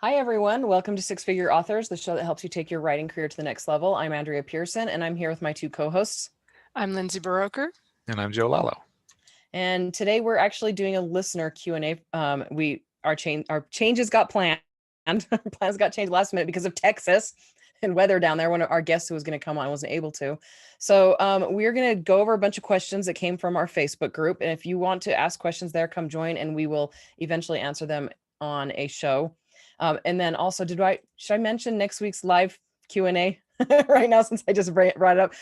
Hi, everyone. Welcome to Six Figure Authors, the show that helps you take your writing career to the next level. I'm Andrea Pearson, and I'm here with my two co-hosts. I'm Lindsay Baroker. And I'm Joe Lalo. And today we're actually doing a listener Q&A. Our changes got planned. Our plans got changed last minute because of Texas and weather down there. One of our guests who was going to come on wasn't able to. So we're going to go over a bunch of questions that came from our Facebook group. And if you want to ask questions there, come join, and we will eventually answer them on a show. And then also, should I mention next week's live Q&A right now, since I just brought it up?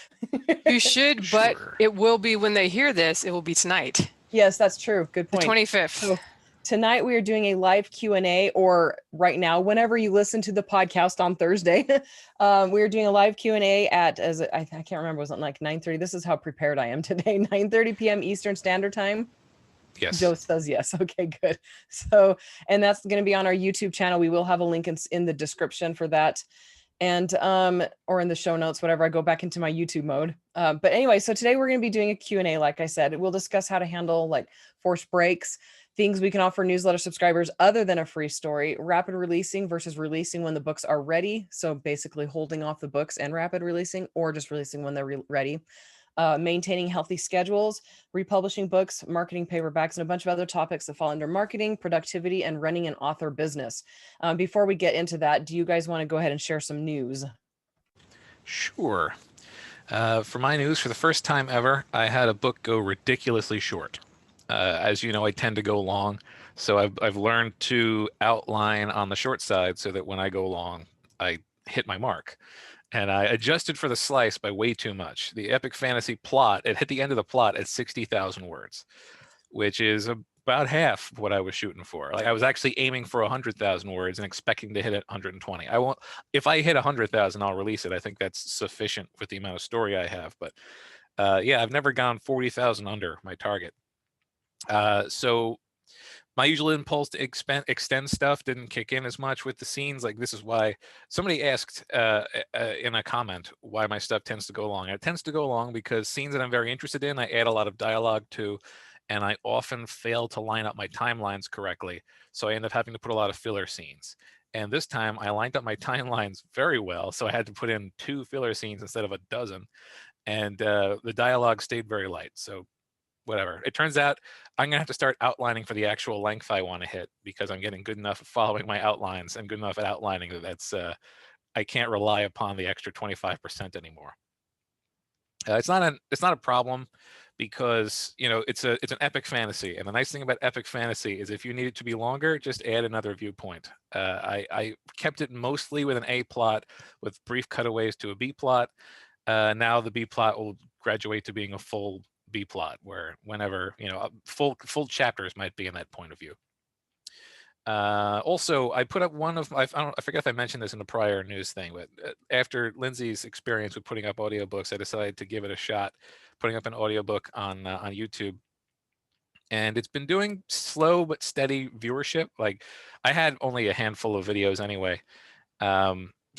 You should, but it will be when they hear this, it will be tonight. Yes, that's true. Good point. The 25th. So tonight we are doing a live Q&A, or right now, whenever you listen to the podcast on Thursday, we're doing a live Q&A at, I can't remember, was it like 9:30? This is how prepared I am today. 9:30 p.m. Eastern Standard Time. Yes. Joe says yes. Okay, good. So, and that's going to be on our YouTube channel. We will have a link in the description for that, and or in the show notes, whatever. I go back into my YouTube mode. But anyway, so today we're going to be doing a Q&A. Like I said, we'll discuss how to handle like forced breaks, things we can offer newsletter subscribers other than a free story, rapid releasing versus releasing when the books are ready. So basically holding off the books and rapid releasing, or just releasing when they're ready. Maintaining healthy schedules, republishing books, marketing paperbacks, and a bunch of other topics that fall under marketing, productivity, and running an author business. Before we get into that, do you guys want to go ahead and share some news? Sure. For my news, for the first time ever, I had a book go ridiculously short. As you know, I tend to go long, so I've learned to outline on the short side so that when I go long, I hit my mark. And I adjusted for the slice by way too much. The epic fantasy plot, it hit the end of the plot at 60,000 words, which is about half what I was shooting for. Like, I was actually aiming for 100,000 words and expecting to hit it 120. I won't, if I hit 100,000, I'll release it. I think that's sufficient with the amount of story I have. But yeah, I've never gone 40,000 under my target. So my usual impulse to extend stuff didn't kick in as much with the scenes. Like, this is why somebody asked in a comment why my stuff tends to go long. It tends to go long because scenes that I'm very interested in, I add a lot of dialogue to, and I often fail to line up my timelines correctly. So I end up having to put a lot of filler scenes. And this time I lined up my timelines very well. So I had to put in 2 filler scenes instead of a dozen. And the dialogue stayed very light. So whatever. It turns out I'm gonna have to start outlining for the actual length I want to hit, because I'm getting good enough at following my outlines and good enough at outlining that I can't rely upon the extra 25% anymore. It's not a problem, because it's an epic fantasy, and the nice thing about epic fantasy is if you need it to be longer, just add another viewpoint. I kept it mostly with an A plot with brief cutaways to a B plot. Now the B plot will graduate to being a full B plot, where whenever full chapters might be in that point of view. Also, I put up one of I forget if I mentioned this in the prior news thing, but after Lindsay's experience with putting up audiobooks, I decided to give it a shot, putting up an audiobook on YouTube. And it's been doing slow but steady viewership. Like, I had only a handful of videos anyway.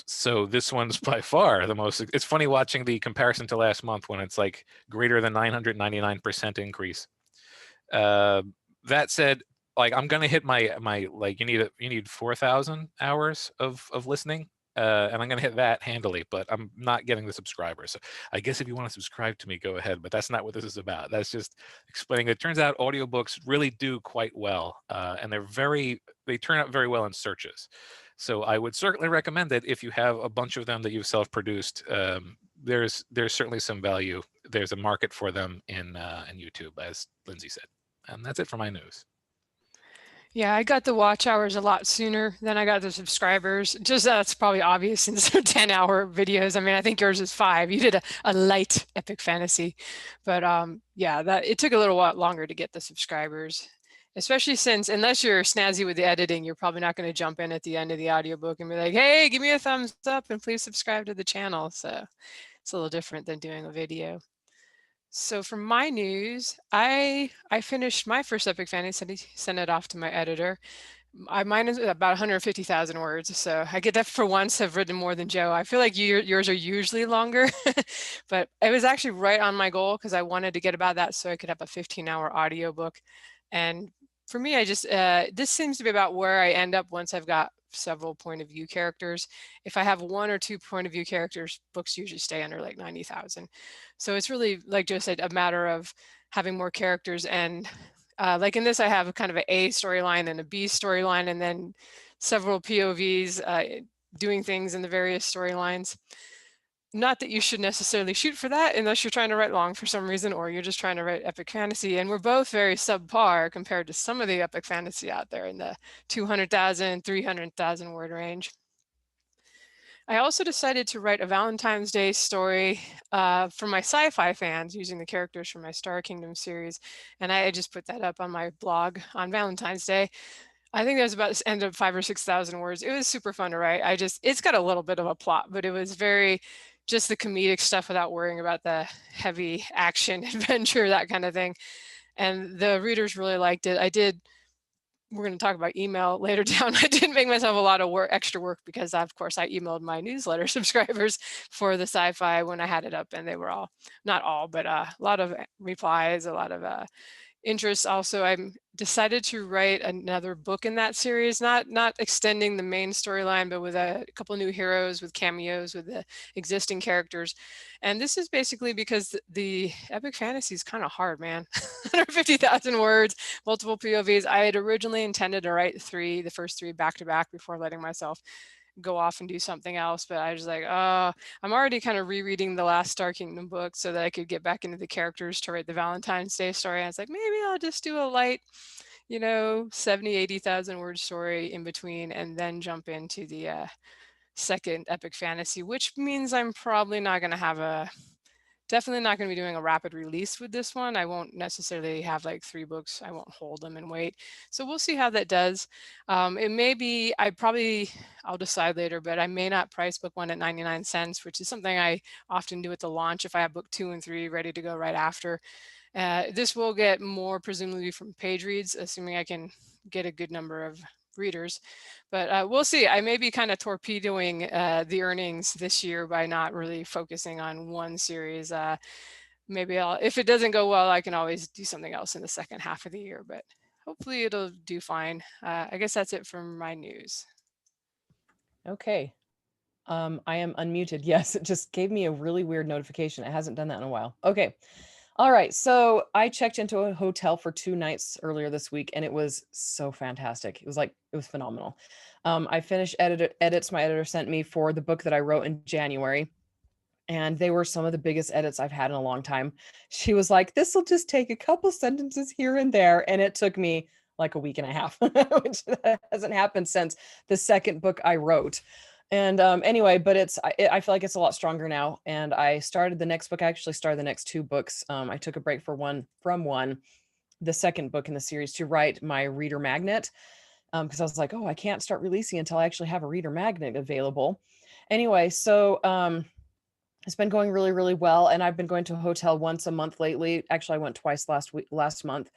So this one's by far the most. It's funny watching the comparison to last month when it's like greater than 999% increase. That said, like, I'm gonna hit my like, you need 4,000 hours of listening, and I'm gonna hit that handily. But I'm not getting the subscribers. So I guess if you want to subscribe to me, go ahead. But that's not what this is about. That's just explaining. It turns out audiobooks really do quite well, and they turn out very well in searches. So I would certainly recommend that if you have a bunch of them that you've self-produced. There's certainly some value. There's a market for them in YouTube, as Lindsay said. And that's it for my news. Yeah, I got the watch hours a lot sooner than I got the subscribers. Just that's probably obvious since they're 10-hour videos. I mean, I think yours is 5. You did a light epic fantasy, but yeah, it took a little while longer to get the subscribers. Especially since, unless you're snazzy with the editing, you're probably not going to jump in at the end of the audiobook and be like, hey, give me a thumbs up and please subscribe to the channel. So it's a little different than doing a video. So for my news, I finished my first epic fantasy, sent it off to my editor. Mine is about 150,000 words. So I get that for once have written more than Joe. I feel like yours are usually longer, but it was actually right on my goal because I wanted to get about that so I could have a 15-hour audiobook. And for me, I just, this seems to be about where I end up once I've got several point of view characters. If I have 1 or 2 point of view characters, books usually stay under like 90,000. So it's really, like Joe said, a matter of having more characters. And like in this, I have kind of an A storyline and a B storyline, and then several POVs doing things in the various storylines. Not that you should necessarily shoot for that unless you're trying to write long for some reason, or you're just trying to write epic fantasy. And we're both very subpar compared to some of the epic fantasy out there in the 200,000, 300,000 word range. I also decided to write a Valentine's Day story for my sci-fi fans using the characters from my Star Kingdom series. And I just put that up on my blog on Valentine's Day. I think that was about end of 5,000 or 6,000 words. It was super fun to write. It's got a little bit of a plot, but it was very just the comedic stuff without worrying about the heavy action adventure, that kind of thing. And the readers really liked it. We're going to talk about email later down. I did make myself a lot of extra work because, of course, I emailed my newsletter subscribers for the Sci-Fi when I had it up, and they were all, not all, but a lot of replies, a lot of interests. Also, I decided to write another book in that series, not extending the main storyline, but with a couple of new heroes, with cameos, with the existing characters. And this is basically because the epic fantasy is kind of hard, man. 150,000 words, multiple POVs. I had originally intended to write the first three back to back before letting myself go off and do something else, but I was like, I'm already kind of rereading the last Star Kingdom book so that I could get back into the characters to write the Valentine's Day story. And I was like, maybe I'll just do a light, 70, 80,000 word story in between, and then jump into the second epic fantasy, which means I'm probably not going to definitely not going to be doing a rapid release with this one. I won't necessarily have like 3 books. I won't hold them and wait. So we'll see how that does. It may be, I'll decide later, but I may not price book 1 at 99 cents, which is something I often do at the launch if I have book 2 and 3 ready to go right after. This will get more presumably from page reads, assuming I can get a good number of readers, but we'll see. I may be kind of torpedoing the earnings this year by not really focusing on one series. Maybe if it doesn't go well, I can always do something else in the second half of the year, but hopefully it'll do fine. I guess that's it from my news. Okay. I am unmuted. Yes, it just gave me a really weird notification. It hasn't done that in a while. Okay. All right. So I checked into a hotel for 2 nights earlier this week, and it was so fantastic. It was phenomenal. I finished edits my editor sent me for the book that I wrote in January, and they were some of the biggest edits I've had in a long time. She was like, this will just take a couple sentences here and there. And it took me like a week and a half, which hasn't happened since the second book I wrote. And anyway, but I feel like it's a lot stronger now. And I started the next book. I actually started the next 2 books. I took a break from one, the second book in the series, to write my reader magnet. Because I was like, I can't start releasing until I actually have a reader magnet available. Anyway, so it's been going really, really well. And I've been going to a hotel once a month lately. Actually, I went twice last month,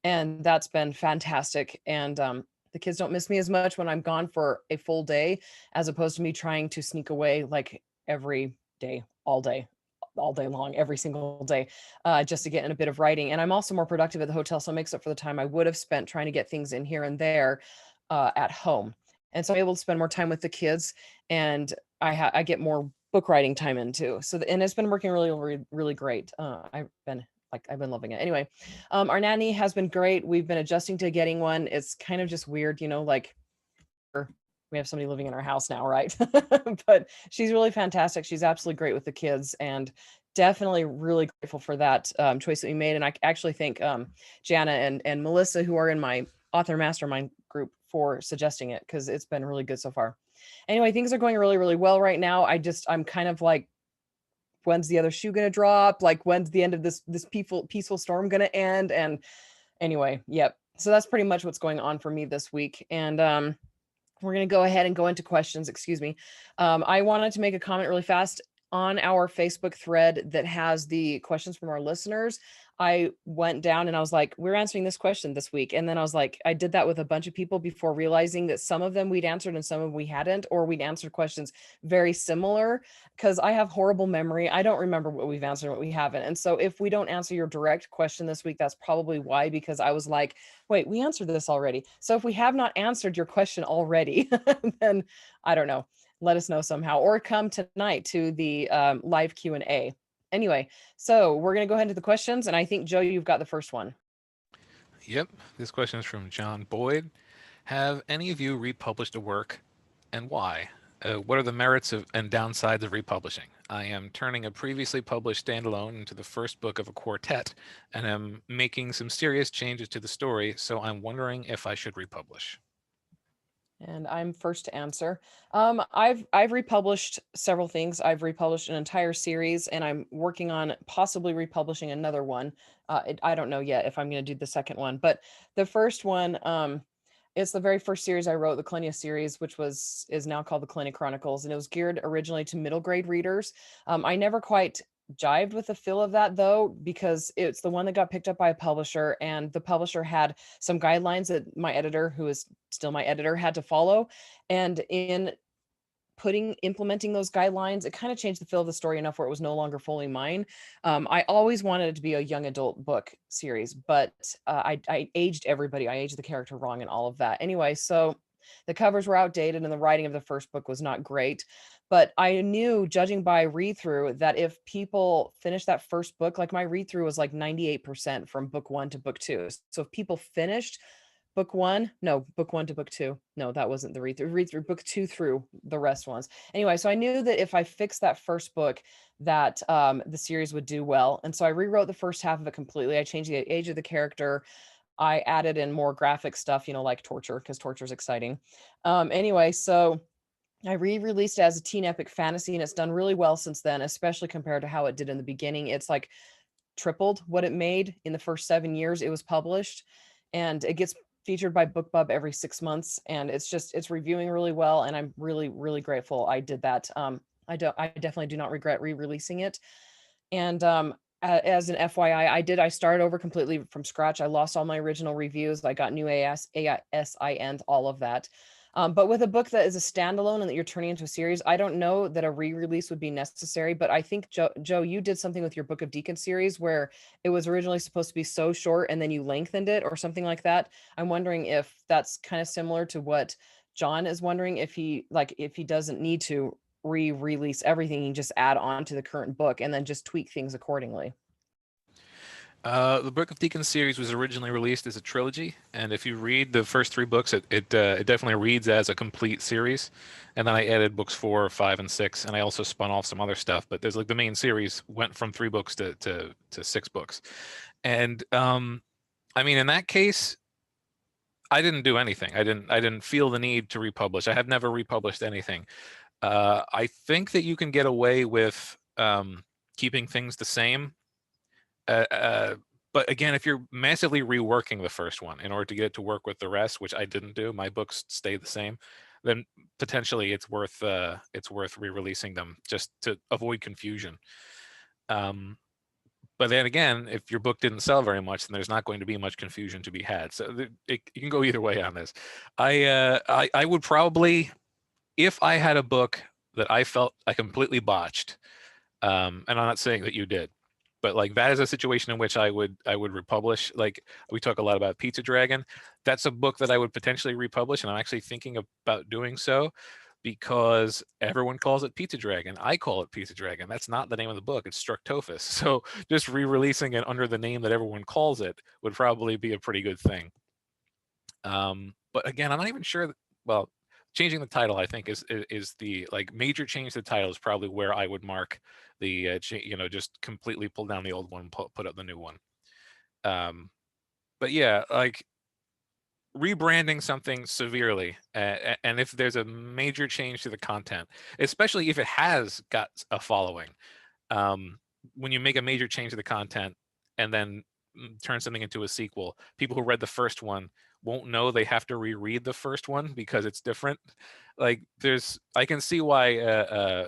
and that's been fantastic. And the kids don't miss me as much when I'm gone for a full day, as opposed to me trying to sneak away like every day, all day long, every single day, just to get in a bit of writing. And I'm also more productive at the hotel, so it makes up for the time I would have spent trying to get things in here and there at home. And so I'm able to spend more time with the kids, and I get more book writing time in too. So and it's been working really, really, really great. I've been loving it. Anyway, our nanny has been great. We've been adjusting to getting one. It's kind of just weird, like we have somebody living in our house now, right? But she's really fantastic. She's absolutely great with the kids, and definitely really grateful for that choice that we made. And I actually thank Jana and Melissa, who are in my author mastermind group, for suggesting it, because it's been really good so far. Anyway, things are going really, really well right now. I'm kind of like, when's the other shoe going to drop? Like, when's the end of this peaceful storm going to end? And anyway, yep. So that's pretty much what's going on for me this week. And we're going to go ahead and go into questions. Excuse me. I wanted to make a comment really fast on our Facebook thread that has the questions from our listeners. I went down and I was like, we're answering this question this week. And then I was like, I did that with a bunch of people before realizing that some of them we'd answered and some of them we hadn't, or we'd answered questions very similar, because I have horrible memory. I don't remember what we've answered and what we haven't. And so if we don't answer your direct question this week, that's probably why, because I was like, wait, we answered this already. So if we have not answered your question already, then I don't know, let us know somehow, or come tonight to the live Q&A. Anyway, so we're going to go ahead into the questions. And I think, Joe, you've got the first one. Yep. This question is from John Boyd. Have any of you republished a work, and why? What are the merits and downsides of republishing? I am turning a previously published standalone into the first book of a quartet, and am making some serious changes to the story, so I'm wondering if I should republish. And I'm first to answer. I've republished several things. I've republished an entire series, and I'm working on possibly republishing another one. I don't know yet if I'm going to do the second one, but the first one, it's the very first series I wrote, the Clinia series, which is now called the Clinia Chronicles, and it was geared originally to middle grade readers. I never quite jived with the feel of that, though, because it's the one that got picked up by a publisher, and the publisher had some guidelines that my editor, who is still my editor, had to follow. And in implementing those guidelines, it kind of changed the feel of the story enough where it was no longer fully mine. I always wanted it to be a young adult book series, but I aged everybody. I aged the character wrong and all of that. Anyway, so the covers were outdated and the writing of the first book was not great. But I knew, judging by read through, that if people finished that first book, like my read through was like 98% from book 1 to book 2. So if people finished book 1 to book 2, no, that wasn't the read through book 2 through the rest ones. Anyway, so I knew that if I fixed that first book, that the series would do well. And so I rewrote the first half of it completely. I changed the age of the character. I added in more graphic stuff, like torture, because torture is exciting. Anyway, so I re-released it as a teen epic fantasy, and it's done really well since then, especially compared to how it did in the beginning. It's like tripled what it made in the first 7 years it was published, and it gets featured by BookBub every 6 months, and it's reviewing really well, and I'm really, really grateful I did that. I definitely do not regret re-releasing it. And as an FYI, I started over completely from scratch. I lost all my original reviews. I got new ASINs, all of that. But with a book that is a standalone and that you're turning into a series, I don't know that a re-release would be necessary. But I think, Joe, you did something with your Book of Deacon series where it was originally supposed to be so short and then you lengthened it or something like that. I'm wondering if that's kind of similar to what John is wondering, if he doesn't need to re-release everything, you just add on to the current book and then just tweak things accordingly. The Book of Deacon series was originally released as a trilogy, and if you read the first 3 books, it definitely reads as a complete series. And then I added books 4, 5, and 6, and I also spun off some other stuff. But there's like the main series went from 3 books to 6 books, and I mean, in that case, I didn't do anything. I didn't feel the need to republish. I have never republished anything. I think that you can get away with keeping things the same. But again, if you're massively reworking the first one in order to get it to work with the rest, which I didn't do, my books stay the same, then potentially it's worth re-releasing them just to avoid confusion. But then again, if your book didn't sell very much, then there's not going to be much confusion to be had. So you can go either way on this. I would probably, if I had a book that I felt I completely botched, and I'm not saying that you did, but like that is a situation in which I would republish. Like we talk a lot about Pizza Dragon. That's a book that I would potentially republish, and I'm actually thinking about doing so because everyone calls it Pizza Dragon. I call it Pizza Dragon. That's not the name of the book. It's Structophus. So just re-releasing it under the name that everyone calls it would probably be a pretty good thing. But again, I'm not even sure that, well, changing the title, I think, is the like major change to the title is probably where I would mark the just completely pull down the old one, put up the new one. But yeah, like rebranding something severely, and if there's a major change to the content, especially if it has got a following, when you make a major change to the content and then turn something into a sequel, people who read the first one won't know they have to reread the first one because it's different. Like I can see why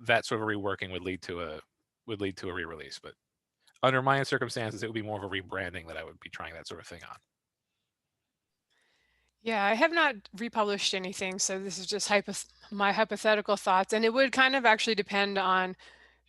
that sort of reworking would lead to a re-release, but under my circumstances, it would be more of a rebranding that I would be trying that sort of thing on. Yeah, I have not republished anything, so this is just my hypothetical thoughts, and it would kind of actually depend on,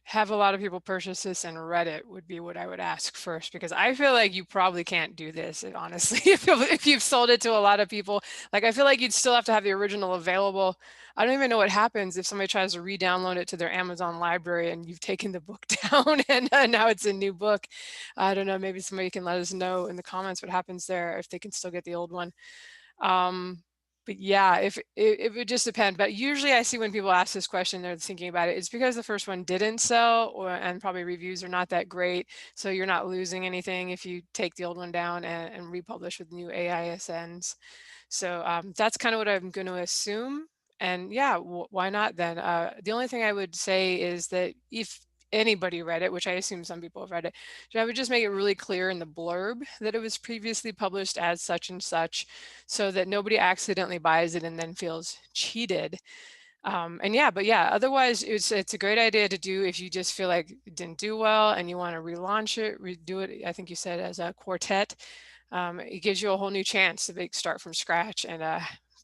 have a lot of people purchase this and read it would be what I would ask first, because I feel like you probably can't do this, honestly, if you've sold it to a lot of people. Like, I feel like you'd still have to have the original available. I don't even know what happens if somebody tries to re-download it to their Amazon library and you've taken the book down and now it's a new book. I don't know, maybe somebody can let us know in the comments what happens there, if they can still get the old one. But yeah, if it would just depend. But usually I see when people ask this question, they're thinking about it, it's because the first one didn't sell, and probably reviews are not that great. So you're not losing anything if you take the old one down and republish with new AISNs. So that's kind of what I'm going to assume. And yeah, why not then? The only thing I would say is that if anybody read it, which I assume some people have read it, I would just make it really clear in the blurb that it was previously published as such and such, so that nobody accidentally buys it and then feels cheated. And yeah, but yeah, otherwise it's a great idea to do if you just feel like it didn't do well and you want to relaunch it, redo it. I think you said as a quartet. It gives you a whole new chance to start from scratch and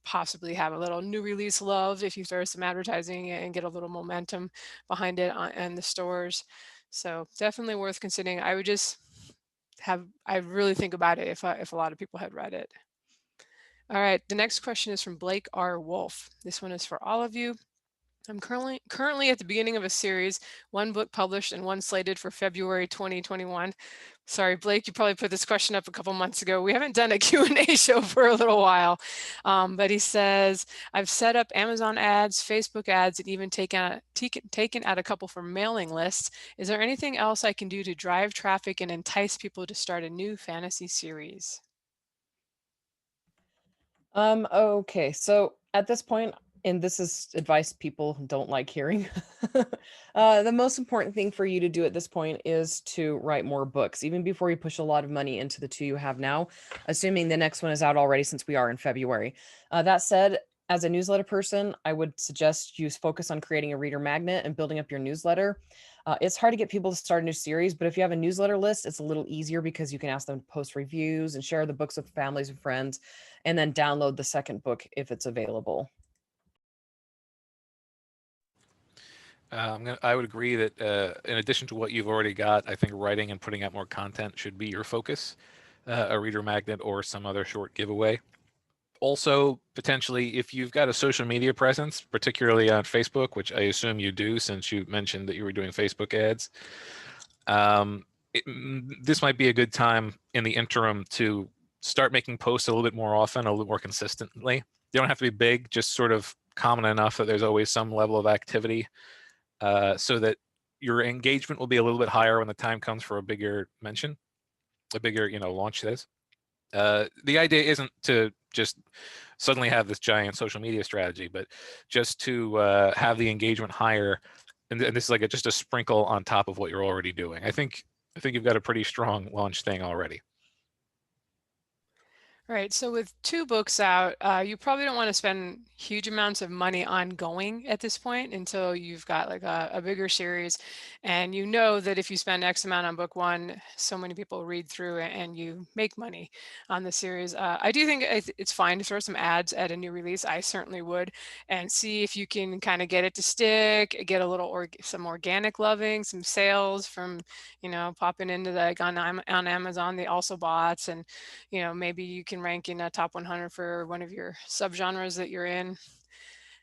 possibly have a little new release love if you throw some advertising and get a little momentum behind it in the stores. So definitely worth considering. I would just I really think about it if a lot of people had read it. All right, the next question is from Blake R. Wolf. This one is for all of you. I'm currently at the beginning of a series, one book published and one slated for February 2021. Sorry, Blake, you probably put this question up a couple months ago. We haven't done a Q&A show for a little while, but he says, I've set up Amazon ads, Facebook ads, and even taken out a couple for mailing lists. Is there anything else I can do to drive traffic and entice people to start a new fantasy series? Okay, so at this point, and this is advice people don't like hearing, the most important thing for you to do at this point is to write more books, even before you push a lot of money into the two you have now, assuming the next one is out already since we are in February. That said, as a newsletter person, I would suggest you focus on creating a reader magnet and building up your newsletter. It's hard to get people to start a new series, but if you have a newsletter list, it's a little easier because you can ask them to post reviews and share the books with families and friends, and then download the second book if it's available. I would agree that in addition to what you've already got, I think writing and putting out more content should be your focus, a reader magnet or some other short giveaway. Also, potentially, if you've got a social media presence, particularly on Facebook, which I assume you do since you mentioned that you were doing Facebook ads, this might be a good time in the interim to start making posts a little bit more often, a little more consistently. They don't have to be big, just sort of common enough that there's always some level of activity, so that your engagement will be a little bit higher when the time comes for a bigger mention, a bigger, launch this. The idea isn't to just suddenly have this giant social media strategy, but just to have the engagement higher. And this is like just a sprinkle on top of what you're already doing. I think you've got a pretty strong launch thing already. Right. So with 2 books out, you probably don't want to spend huge amounts of money ongoing at this point until you've got like a bigger series. And you know that if you spend X amount on book 1, so many people read through it and you make money on the series. I do think it's fine to throw some ads at a new release. I certainly would, and see if you can kind of get it to stick, get a little some organic loving, some sales from, popping into on Amazon, the also bots, and maybe you can rank in a top 100 for one of your subgenres that you're in.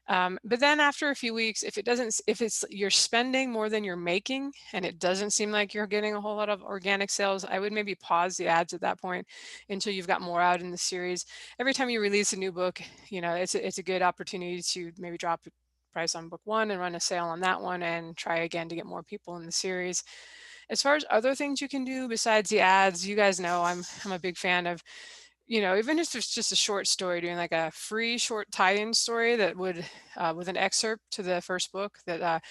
But then after a few weeks, if you're spending more than you're making and it doesn't seem like you're getting a whole lot of organic sales, I would maybe pause the ads at that point until you've got more out in the series. Every time you release a new book, it's a good opportunity to maybe drop the price on book 1 and run a sale on that one and try again to get more people in the series. As far as other things you can do besides the ads, you guys know I'm a big fan of you know, even if it's just a short story, doing like a free short tie-in story that would, with an excerpt to the first book that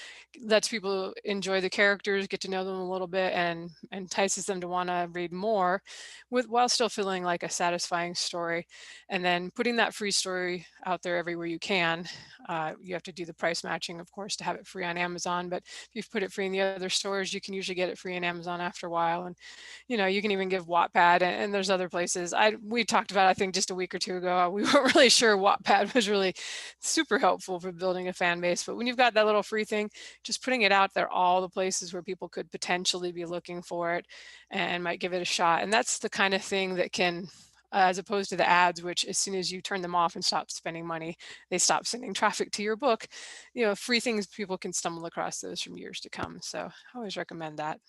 lets people enjoy the characters, get to know them a little bit, and entices them to want to read more, while still feeling like a satisfying story. And then putting that free story out there everywhere you can. You have to do the price matching, of course, to have it free on Amazon. But if you've put it free in the other stores, you can usually get it free on Amazon after a while. And you know, you can even give Wattpad, and there's other places. We talked about, I think just a week or two ago, we weren't really sure Wattpad was really super helpful for building a fan base. But when you've got that little free thing, just putting it out there, all the places where people could potentially be looking for it and might give it a shot. And that's the kind of thing that can, as opposed to the ads, which as soon as you turn them off and stop spending money, they stop sending traffic to your book. You know, free things, people can stumble across those from years to come. So I always recommend that.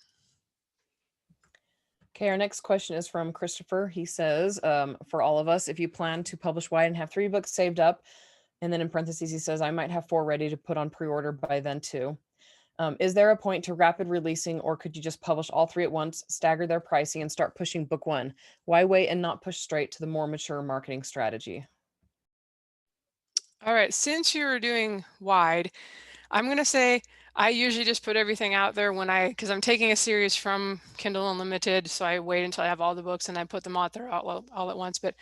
Okay, our next question is from Christopher. He says, for all of us, if you plan to publish wide and have 3 books saved up, and then in parentheses, he says, I might have 4 ready to put on pre-order by then too. Is there a point to rapid releasing, or could you just publish all 3 at once, stagger their pricing, and start pushing book 1? Why wait and not push straight to the more mature marketing strategy? All right, since you're doing wide, I'm going to say I usually just put everything out there because I'm taking a series from Kindle Unlimited, so I wait until I have all the books and I put them out there all at once. But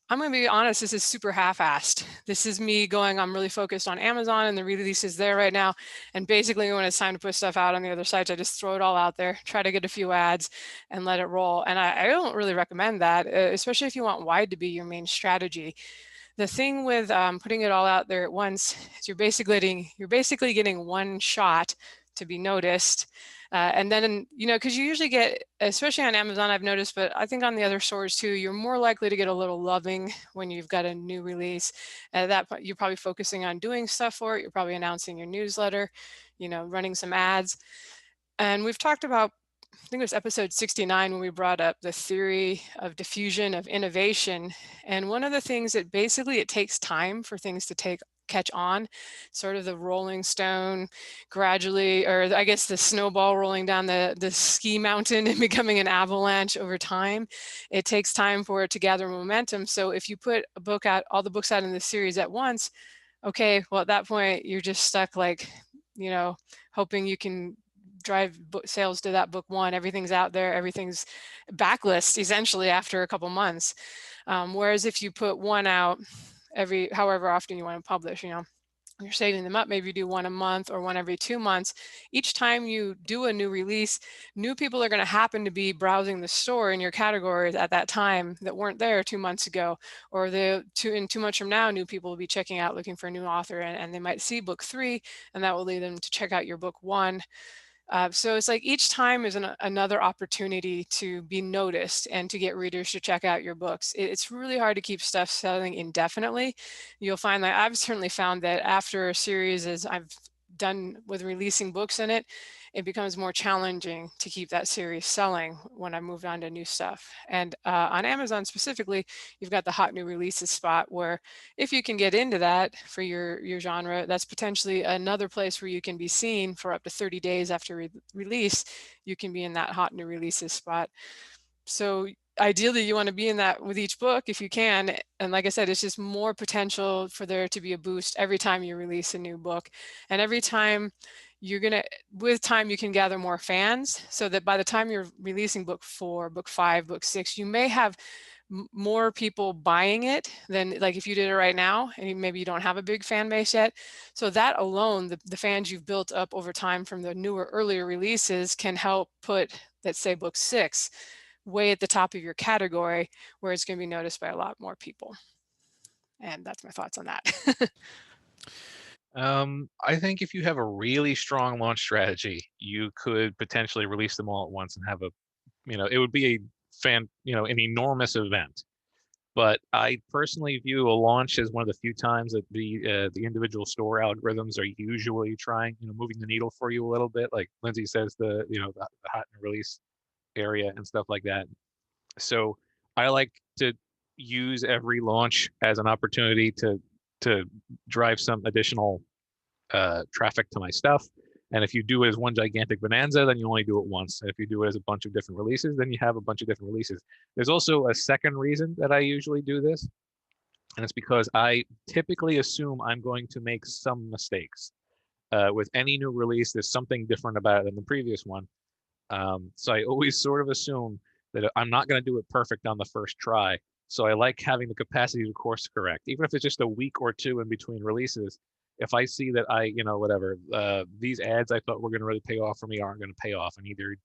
I'm going to be honest, this is super half-assed. This is me going, I'm really focused on Amazon and the release is there right now. And basically when it's time to put stuff out on the other sites, I just throw it all out there, try to get a few ads and let it roll. And I don't really recommend that, especially if you want wide to be your main strategy. The thing with putting it all out there at once is you're basically getting one shot to be noticed. And then, you know, because you usually get, especially on Amazon, I've noticed, but I think on the other stores too, you're more likely to get a little loving when you've got a new release. At that point, you're probably focusing on doing stuff for it. You're probably announcing your newsletter, you know, running some ads. And we've talked about, I think it was episode 69 when we brought up the theory of diffusion of innovation. And one of the things that basically it takes time for things to catch on, sort of the rolling stone gradually, or I guess the snowball rolling down the ski mountain and becoming an avalanche over time. It takes time for it to gather momentum. So if you put a book out, all the books out in the series at once, okay, well, at that point, you're just stuck like, you know, hoping you can drive book sales to that book 1. Everything's out there, everything's backlist essentially after a couple months. Whereas if you put one out however often you want to publish, you know, you're saving them up, maybe you do 1 a month or 1 every 2 months. Each time you do a new release, new people are going to happen to be browsing the store in your categories at that time that weren't there 2 months ago, or in 2 months from now, new people will be checking out looking for a new author, and they might see book 3, and that will lead them to check out your book 1. So it's like each time is another opportunity to be noticed and to get readers to check out your books. It's really hard to keep stuff selling indefinitely. You'll find that I've certainly found that after a series, as I've done with releasing books in it, it becomes more challenging to keep that series selling when I moved on to new stuff. And on Amazon specifically, you've got the hot new releases spot where if you can get into that for your genre, that's potentially another place where you can be seen for up to 30 days after release. You can be in that hot new releases spot. So ideally you want to be in that with each book if you can. And like I said, it's just more potential for there to be a boost every time you release a new book. And every time with time, you can gather more fans so that by the time you're releasing book 4, book 5, book 6, you may have more people buying it than like if you did it right now and maybe you don't have a big fan base yet. So that alone, the fans you've built up over time from the newer, earlier releases can help put, let's say, book 6 way at the top of your category where it's going to be noticed by a lot more people. And that's my thoughts on that. I think if you have a really strong launch strategy, you could potentially release them all at once and have it would be an enormous event. But I personally view a launch as one of the few times that the individual store algorithms are usually trying, moving the needle for you a little bit. Like Lindsay says, the hot and release area and stuff like that. So I like to use every launch as an opportunity to drive some additional traffic to my stuff. And if you do it as one gigantic bonanza, then you only do it once. And if you do it as a bunch of different releases, then you have a bunch of different releases. There's also a second reason that I usually do this, and it's because I typically assume I'm going to make some mistakes. With any new release, there's something different about it than the previous one. So I always sort of assume that I'm not going to do it perfect on the first try. So I like having the capacity to course correct, even if it's just a week or two in between releases. If I see that whatever, these ads I thought were going to really pay off for me aren't going to pay off, and either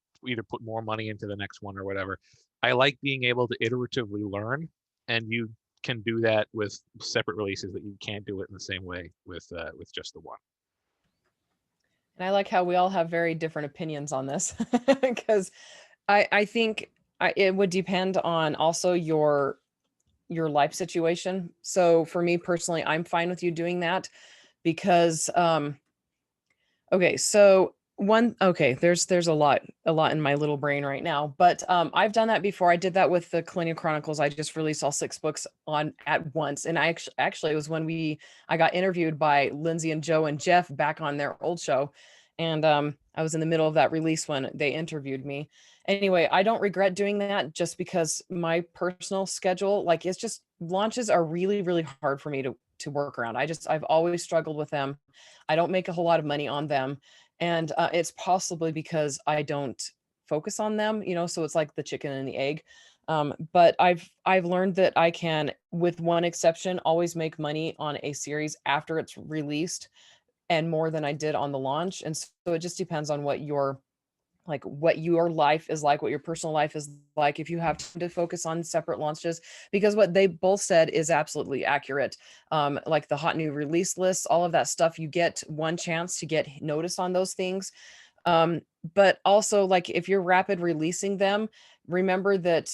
put more money into the next one or whatever. I like being able to iteratively learn, and you can do that with separate releases that you can't do it in the same way with just the one. And I like how we all have very different opinions on this because I think it would depend on also your life situation. So for me personally, I'm fine with you doing that because okay, so there's a lot in my little brain right now, but I've done that before. I did that with the Colonial Chronicles. I just released all 6 books at once, and I actually it was when I got interviewed by Lindsay and Joe and Jeff back on their old show, and I was in the middle of that release when they interviewed me. Anyway, I don't regret doing that just because my personal schedule, like, it's just launches are really, really hard for me to work around. I've always struggled with them. I don't make a whole lot of money on them. And it's possibly because I don't focus on them, so it's like the chicken and the egg. But I've learned that I can, with one exception, always make money on a series after it's released, and more than I did on the launch. And so it just depends on what your life is like, what your personal life is like, if you have to focus on separate launches, because what they both said is absolutely accurate. Like the hot new release lists, all of that stuff, you get one chance to get noticed on those things. But also, like, if you're rapid releasing them, remember that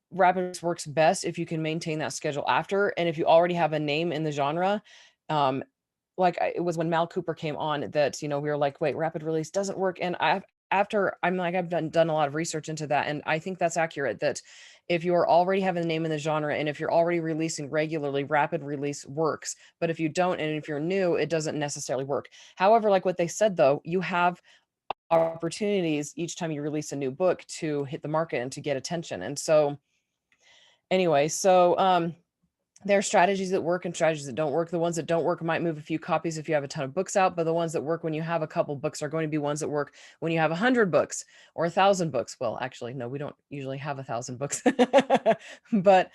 rapid works best if you can maintain that schedule after. And if you already have a name in the genre, it was when Mal Cooper came on that, we were like, wait, rapid release doesn't work. And I've done a lot of research into that. And I think that's accurate, that if you are already having a name in the genre, and if you're already releasing regularly, rapid release works. But if you don't, and if you're new, it doesn't necessarily work. However, like what they said, though, you have opportunities each time you release a new book to hit the market and to get attention. And so anyway, there are strategies that work and strategies that don't work. The ones that don't work might move a few copies if you have a ton of books out, but the ones that work when you have a couple books are going to be ones that work when you have 100 books or 1,000 books. Well, actually, no, we don't usually have 1,000 books, but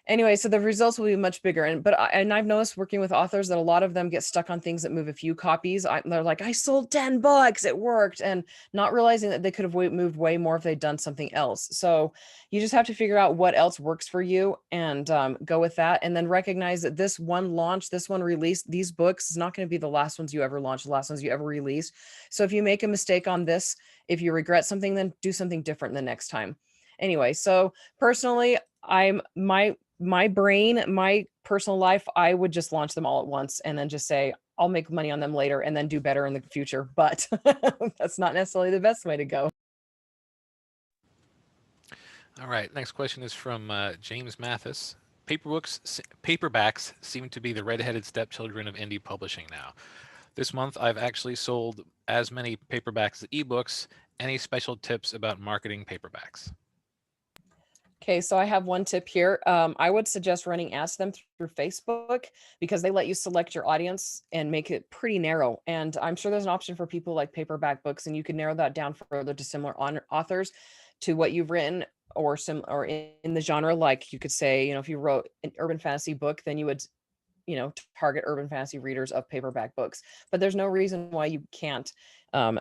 anyway, so the results will be much bigger. And I've noticed working with authors that a lot of them get stuck on things that move a few copies. They're like, I sold 10 books, it worked, and not realizing that they could have moved way more if they'd done something else. So you just have to figure out what else works for you and go with that. And then recognize that this one launch, this one release, these books is not going to be the last ones you ever launch, the last ones you ever release. So if you make a mistake on this, if you regret something, then do something different the next time. Anyway, so personally, my brain, my personal life, I would just launch them all at once and then just say, I'll make money on them later and then do better in the future. But that's not necessarily the best way to go. All right, next question is from James Mathis. Paperbacks seem to be the redheaded stepchildren of indie publishing now. This month, I've actually sold as many paperbacks as ebooks. Any special tips about marketing paperbacks? Okay, so I have one tip here. I would suggest running ads to them through Facebook, because they let you select your audience and make it pretty narrow. And I'm sure there's an option for people like paperback books, and you can narrow that down further to similar authors to what you've written, or in the genre. Like you could say, if you wrote an urban fantasy book, then you would, target urban fantasy readers of paperback books. But there's no reason why you can't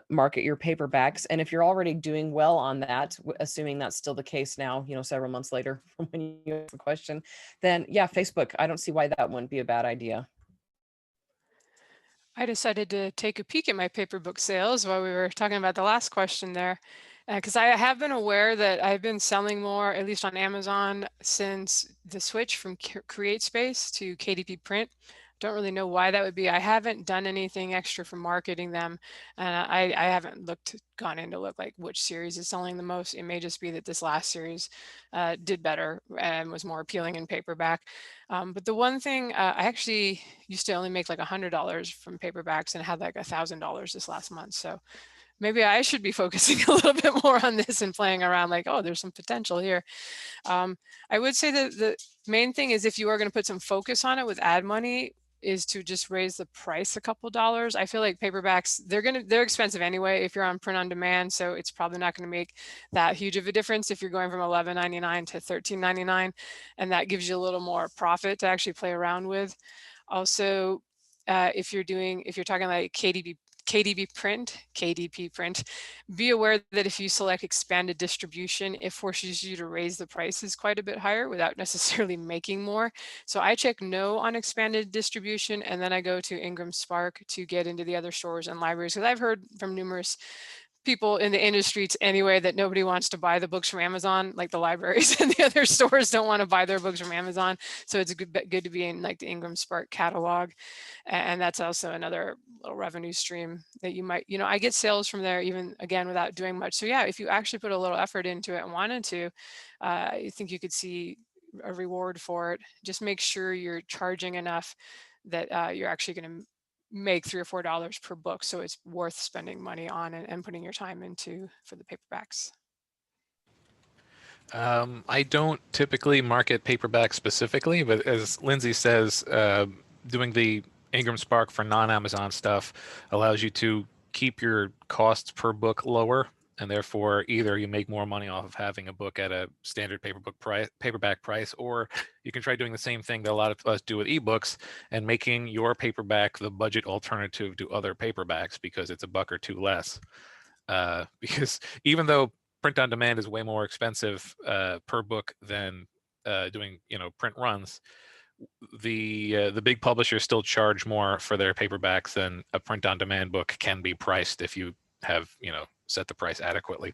market your paperbacks. And if you're already doing well on that, assuming that's still the case now, several months later from when you asked the question, then yeah, Facebook, I don't see why that wouldn't be a bad idea. I decided to take a peek at my paper book sales while we were talking about the last question there, because I have been aware that I've been selling more, at least on Amazon, since the switch from CreateSpace to KDP Print. Don't really know why that would be. I haven't done anything extra for marketing them, and I haven't gone in to look like which series is selling the most. It may just be that this last series did better and was more appealing in paperback. But the one thing, I actually used to only make like $100 from paperbacks and had like $1,000 this last month. So maybe I should be focusing a little bit more on this and playing around like, oh, there's some potential here. I would say that the main thing is if you are going to put some focus on it with ad money is to just raise the price a couple dollars. I feel like paperbacks, they're expensive anyway if you're on print on demand. So it's probably not going to make that huge of a difference if you're going from $11.99 to $13.99. And that gives you a little more profit to actually play around with. Also, if you're talking like KDP print, be aware that if you select expanded distribution, it forces you to raise the prices quite a bit higher without necessarily making more. So I check no on expanded distribution, and then I go to Ingram Spark to get into the other stores and libraries, because I've heard from numerous people in the industry anyway that nobody wants to buy the books from Amazon, like the libraries and the other stores don't want to buy their books from Amazon. So it's good to be in like the Ingram Spark catalog. And that's also another little revenue stream that you might, I get sales from there even again without doing much. So yeah, if you actually put a little effort into it and wanted to, I think you could see a reward for it. Just make sure you're charging enough that you're actually going to make $3 or $4 per book, so it's worth spending money on and putting your time into for the paperbacks. I don't typically market paperback specifically, but as Lindsay says, doing the Ingram Spark for non-Amazon stuff allows you to keep your costs per book lower, and therefore either you make more money off of having a book at a standard paperback price, or you can try doing the same thing that a lot of us do with ebooks and making your paperback the budget alternative to other paperbacks because it's $1 or $2 less. Because even though print on demand is way more expensive per book than doing print runs, the big publishers still charge more for their paperbacks than a print on demand book can be priced if you have set the price adequately.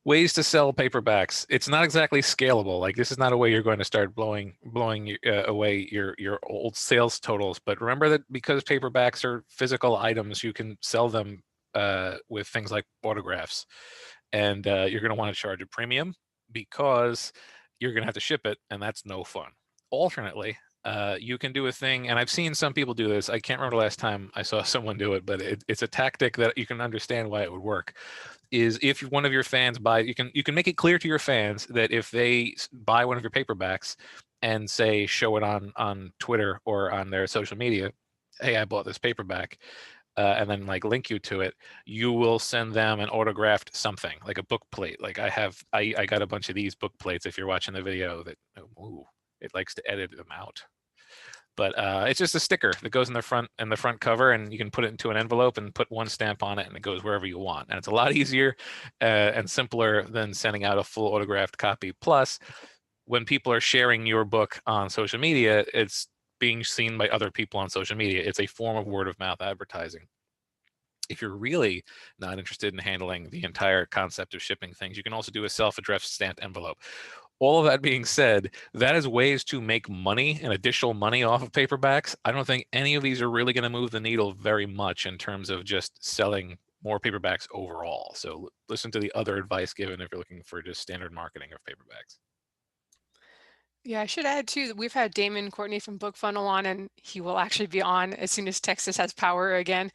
Ways to sell paperbacks. It's not exactly scalable. Like, this is not a way you're going to start blowing away your old sales totals. But remember that because paperbacks are physical items, you can sell them with things like autographs, and you're going to want to charge a premium because you're going to have to ship it, and that's no fun. Alternately, you can do a thing, and I've seen some people do this. I can't remember the last time I saw someone do it, but it's a tactic that you can understand why it would work. Is if one of your fans you can make it clear to your fans that if they buy one of your paperbacks and say show it on Twitter or on their social media, hey, I bought this paperback, and then like link you to it, you will send them an autographed something, like a book plate. Like I got a bunch of these book plates. If you're watching the video, that it likes to edit them out. But it's just a sticker that goes in the front cover, and you can put it into an envelope and put one stamp on it, and it goes wherever you want. And it's a lot easier and simpler than sending out a full autographed copy. Plus, when people are sharing your book on social media, it's being seen by other people on social media. It's a form of word of mouth advertising. If you're really not interested in handling the entire concept of shipping things, you can also do a self-addressed stamped envelope. All of that being said, that is ways to make money and additional money off of paperbacks. I don't think any of these are really going to move the needle very much in terms of just selling more paperbacks overall. So listen to the other advice given if you're looking for just standard marketing of paperbacks. Yeah, I should add too that we've had Damon Courtney from BookFunnel on, and he will actually be on as soon as Texas has power again.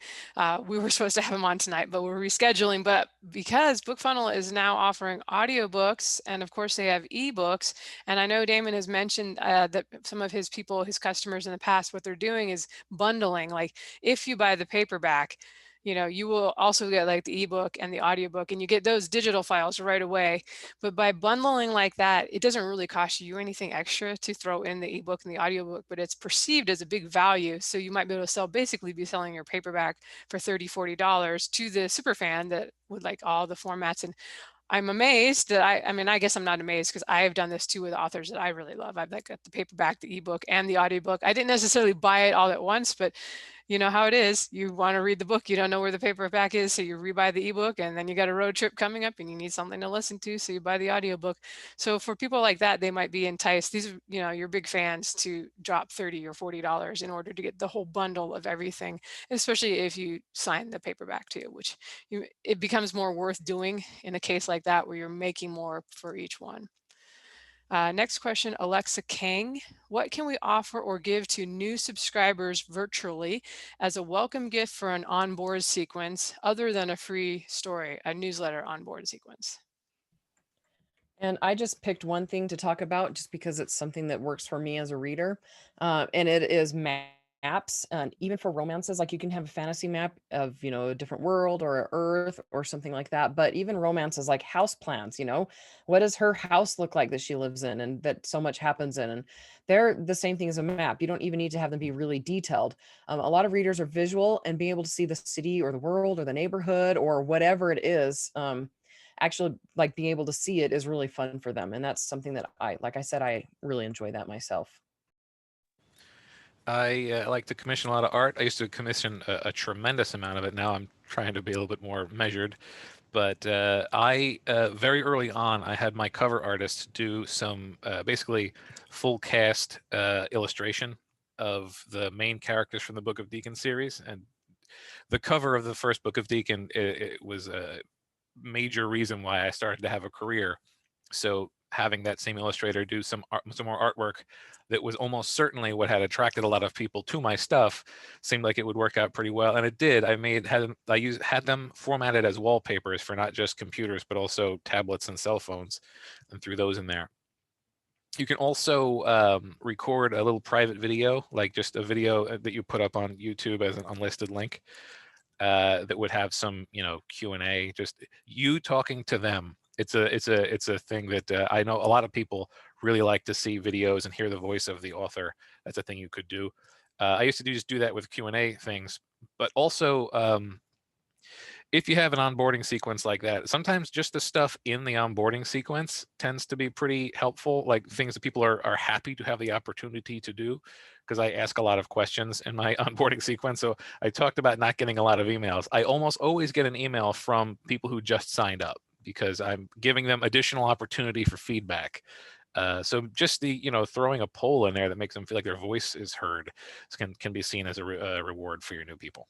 We were supposed to have him on tonight, but we're rescheduling. But because BookFunnel is now offering audiobooks, and of course they have ebooks, and I know Damon has mentioned that some of his customers in the past, what they're doing is bundling. Like if you buy the paperback, you will also get like the ebook and the audiobook, and you get those digital files right away. But by bundling like that, it doesn't really cost you anything extra to throw in the ebook and the audiobook, but it's perceived as a big value. So you might be able to basically be selling your paperback for $30, $40 to the super fan that would like all the formats. And I'm amazed that I guess I'm not amazed because I have done this too with authors that I really love. I've got the paperback, the ebook, and the audiobook. I didn't necessarily buy it all at once, but you know how it is. You want to read the book, you don't know where the paperback is, so you rebuy the ebook, and then you got a road trip coming up and you need something to listen to, so you buy the audiobook. So for people like that, they might be enticed. These are, you know, your big fans, to drop $30 or $40 in order to get the whole bundle of everything, especially if you sign the paperback too, which it becomes more worth doing in a case like that where you're making more for each one. Next question, Alexa Kang. What can we offer or give to new subscribers virtually as a welcome gift for an onboard sequence other than a free story, a newsletter onboard sequence? And I just picked one thing to talk about just because it's something that works for me as a reader. And it is maps. And even for romances, like you can have a fantasy map of, you know, a different world or a earth or something like that. But even romances like house plans, you know, what does her house look like that she lives in and that so much happens in? And they're the same thing as a map. You don't even need to have them be really detailed. A lot of readers are visual, and being able to see the city or the world or the neighborhood or whatever it is, actually like being able to see it is really fun for them. And that's something that like I said, I really enjoy that myself. I like to commission a lot of art. I used to commission a tremendous amount of it. Now I'm trying to be a little bit more measured. But I very early on, I had my cover artist do some basically full cast illustration of the main characters from the Book of Deacon series. And the cover of the first Book of Deacon, it was a major reason why I started to have a career. So having that same illustrator do some more artwork that was almost certainly what had attracted a lot of people to my stuff seemed like it would work out pretty well, and it did. Had them formatted as wallpapers for not just computers but also tablets and cell phones, and threw those in there. You can also record a little private video, like just a video that you put up on YouTube as an unlisted link, that would have some, you know, Q&A, just you talking to them. It's a thing that I know a lot of people really like to see videos and hear the voice of the author. That's a thing you could do. I used to just do that with Q&A things, but also if you have an onboarding sequence like that, sometimes just the stuff in the onboarding sequence tends to be pretty helpful, like things that people are happy to have the opportunity to do, because I ask a lot of questions in my onboarding sequence. So I talked about not getting a lot of emails. I almost always get an email from people who just signed up because I'm giving them additional opportunity for feedback. So just the, you know, throwing a poll in there that makes them feel like their voice is heard can be seen as a reward for your new people.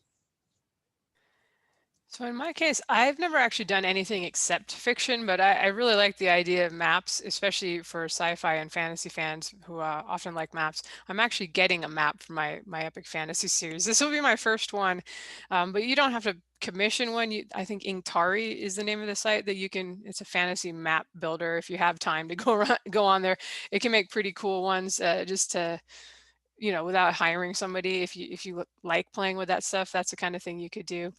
So in my case, I've never actually done anything except fiction, but I really like the idea of maps, especially for sci-fi and fantasy fans who often like maps. I'm actually getting a map for my epic fantasy series. This will be my first one, but you don't have to commission one. I think Inktory is the name of the site that you can. It's a fantasy map builder. If you have time to go on there, it can make pretty cool ones just to, you know, without hiring somebody. If you like playing with that stuff, that's the kind of thing you could do.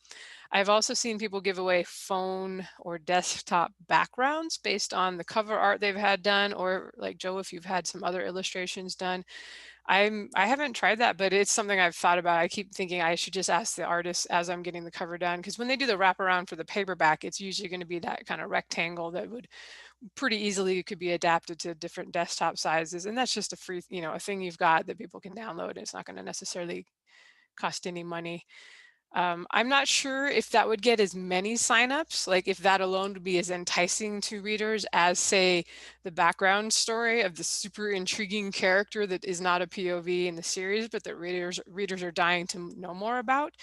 I've also seen people give away phone or desktop backgrounds based on the cover art they've had done, or like Joe, if you've had some other illustrations done. I haven't tried that, but it's something I've thought about. I keep thinking I should just ask the artist as I'm getting the cover done, because when they do the wraparound for the paperback, it's usually going to be that kind of rectangle that would pretty easily could be adapted to different desktop sizes, and that's just a free, you know, a thing you've got that people can download. It's not going to necessarily cost any money. I'm not sure if that would get as many signups, like if that alone would be as enticing to readers as, say, the background story of the super intriguing character that is not a POV in the series, but that readers are dying to know more about.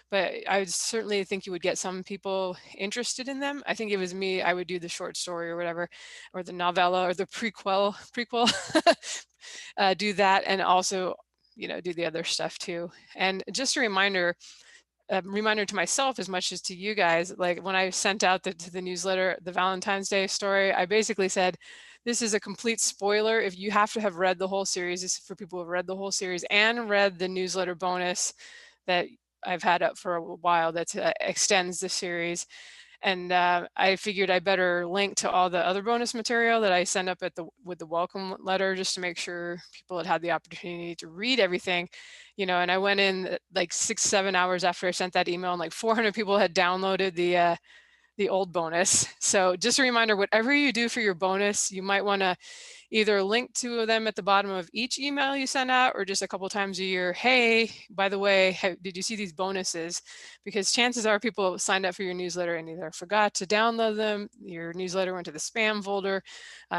But I would certainly think you would get some people interested in them. I think if it was me, I would do the short story or whatever, or the novella or the prequel, do that, and also, you know, do the other stuff too. And just a reminder to myself as much as to you guys, like when I sent out to the newsletter, the Valentine's Day story, I basically said, this is a complete spoiler. If you have to have read the whole series, this is for people who have read the whole series and read the newsletter bonus that I've had up for a while that extends the series. And I figured I better link to all the other bonus material that I send up with the welcome letter, just to make sure people had the opportunity to read everything, you know. And I went in like 6-7 hours after I sent that email, and like 400 people had downloaded the old bonus. So just a reminder, whatever you do for your bonus, you might want to either link to them at the bottom of each email you send out, or just a couple times a year, hey, by the way, did you see these bonuses? Because chances are people signed up for your newsletter and either forgot to download them, your newsletter went to the spam folder.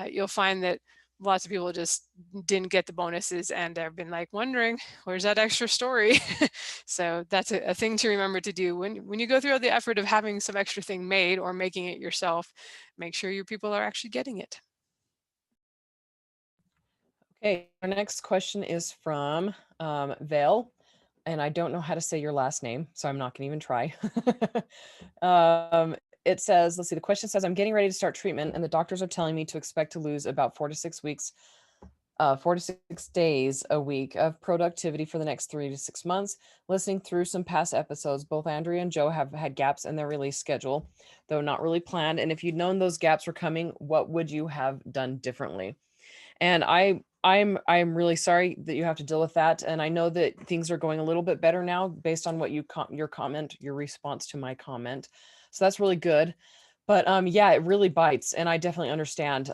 You'll find that lots of people just didn't get the bonuses and have been like wondering, where's that extra story? So that's a thing to remember to do when you go through the effort of having some extra thing made or making it yourself. Make sure your people are actually getting it. Okay, our next question is from Vale, and I don't know how to say your last name, so I'm not going to even try. It says, let's see, the question says, I'm getting ready to start treatment, and the doctors are telling me to expect to lose about 4 to 6 weeks, 4 to 6 days a week of productivity for the next 3 to 6 months. Listening through some past episodes, both Andrea and Joe have had gaps in their release schedule, though not really planned. And if you'd known those gaps were coming, what would you have done differently? And I'm really sorry that you have to deal with that. And I know that things are going a little bit better now based on what your response to my comment. So that's really good. But yeah, it really bites. And I definitely understand.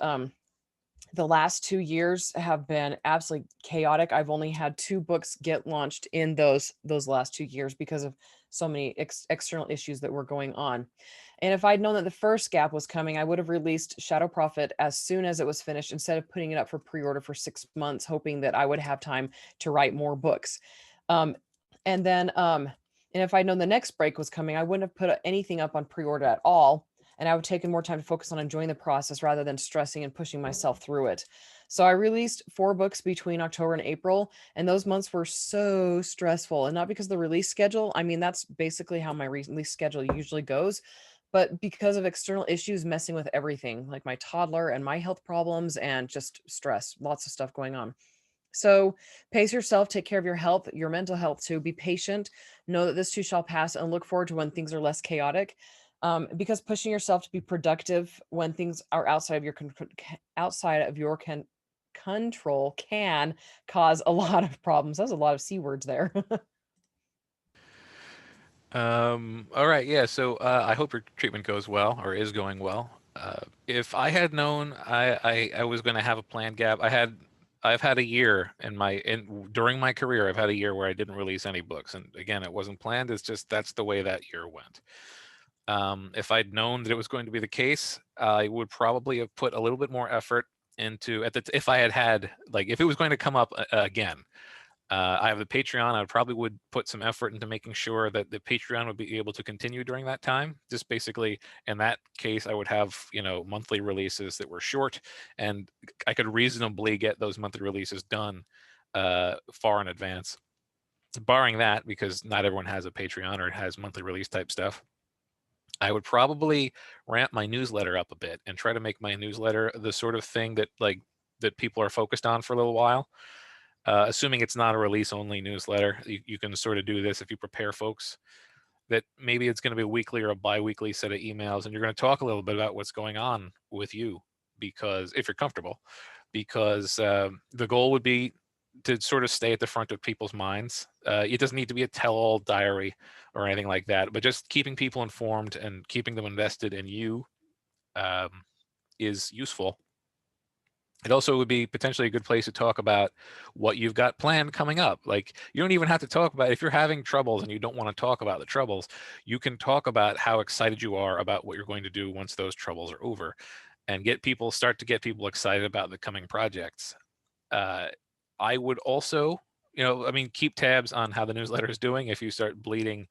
The last 2 years have been absolutely chaotic. I've only had 2 books get launched in those last 2 years because of so many external issues that were going on. And if I'd known that the first gap was coming, I would have released Shadow Prophet as soon as it was finished instead of putting it up for pre-order for 6 months, hoping that I would have time to write more books. And if I'd known the next break was coming, I wouldn't have put anything up on pre-order at all. And I would take more time to focus on enjoying the process rather than stressing and pushing myself through it. So I released 4 books between October and April, and those months were so stressful. And not because of the release schedule. I mean, that's basically how my release schedule usually goes. But because of external issues messing with everything, like my toddler and my health problems and just stress, lots of stuff going on. So pace yourself, take care of your health, your mental health too. Be patient, know that this too shall pass, and look forward to when things are less chaotic. Because pushing yourself to be productive when things are outside of your control can cause a lot of problems. That's a lot of C words there. All right, yeah. So I hope your treatment goes well or is going well. If I had known I was going to have a planned gap, I've had a year during my career. I've had a year where I didn't release any books, and again, it wasn't planned. It's just that's the way that year went. If I'd known that it was going to be the case, I would probably have put a little bit more effort into if I had like if it was going to come up again. I have the Patreon. I probably would put some effort into making sure that the Patreon would be able to continue during that time. Just basically, in that case, I would have monthly releases that were short, and I could reasonably get those monthly releases done far in advance. Barring that, because not everyone has a Patreon or has monthly release type stuff, I would probably ramp my newsletter up a bit and try to make my newsletter the sort of thing that that people are focused on for a little while. Assuming it's not a release only newsletter, you can sort of do this if you prepare folks that maybe it's going to be a weekly or a bi-weekly set of emails, and you're going to talk a little bit about what's going on with you, because if you're comfortable, because the goal would be to sort of stay at the front of people's minds. It doesn't need to be a tell-all diary or anything like that, but just keeping people informed and keeping them invested in you is useful. It also would be potentially a good place to talk about what you've got planned coming up. Like, you don't even have to talk about, if you're having troubles and you don't want to talk about the troubles, you can talk about how excited you are about what you're going to do once those troubles are over, and start to get people excited about the coming projects. I would also, keep tabs on how the newsletter is doing. If you start bleeding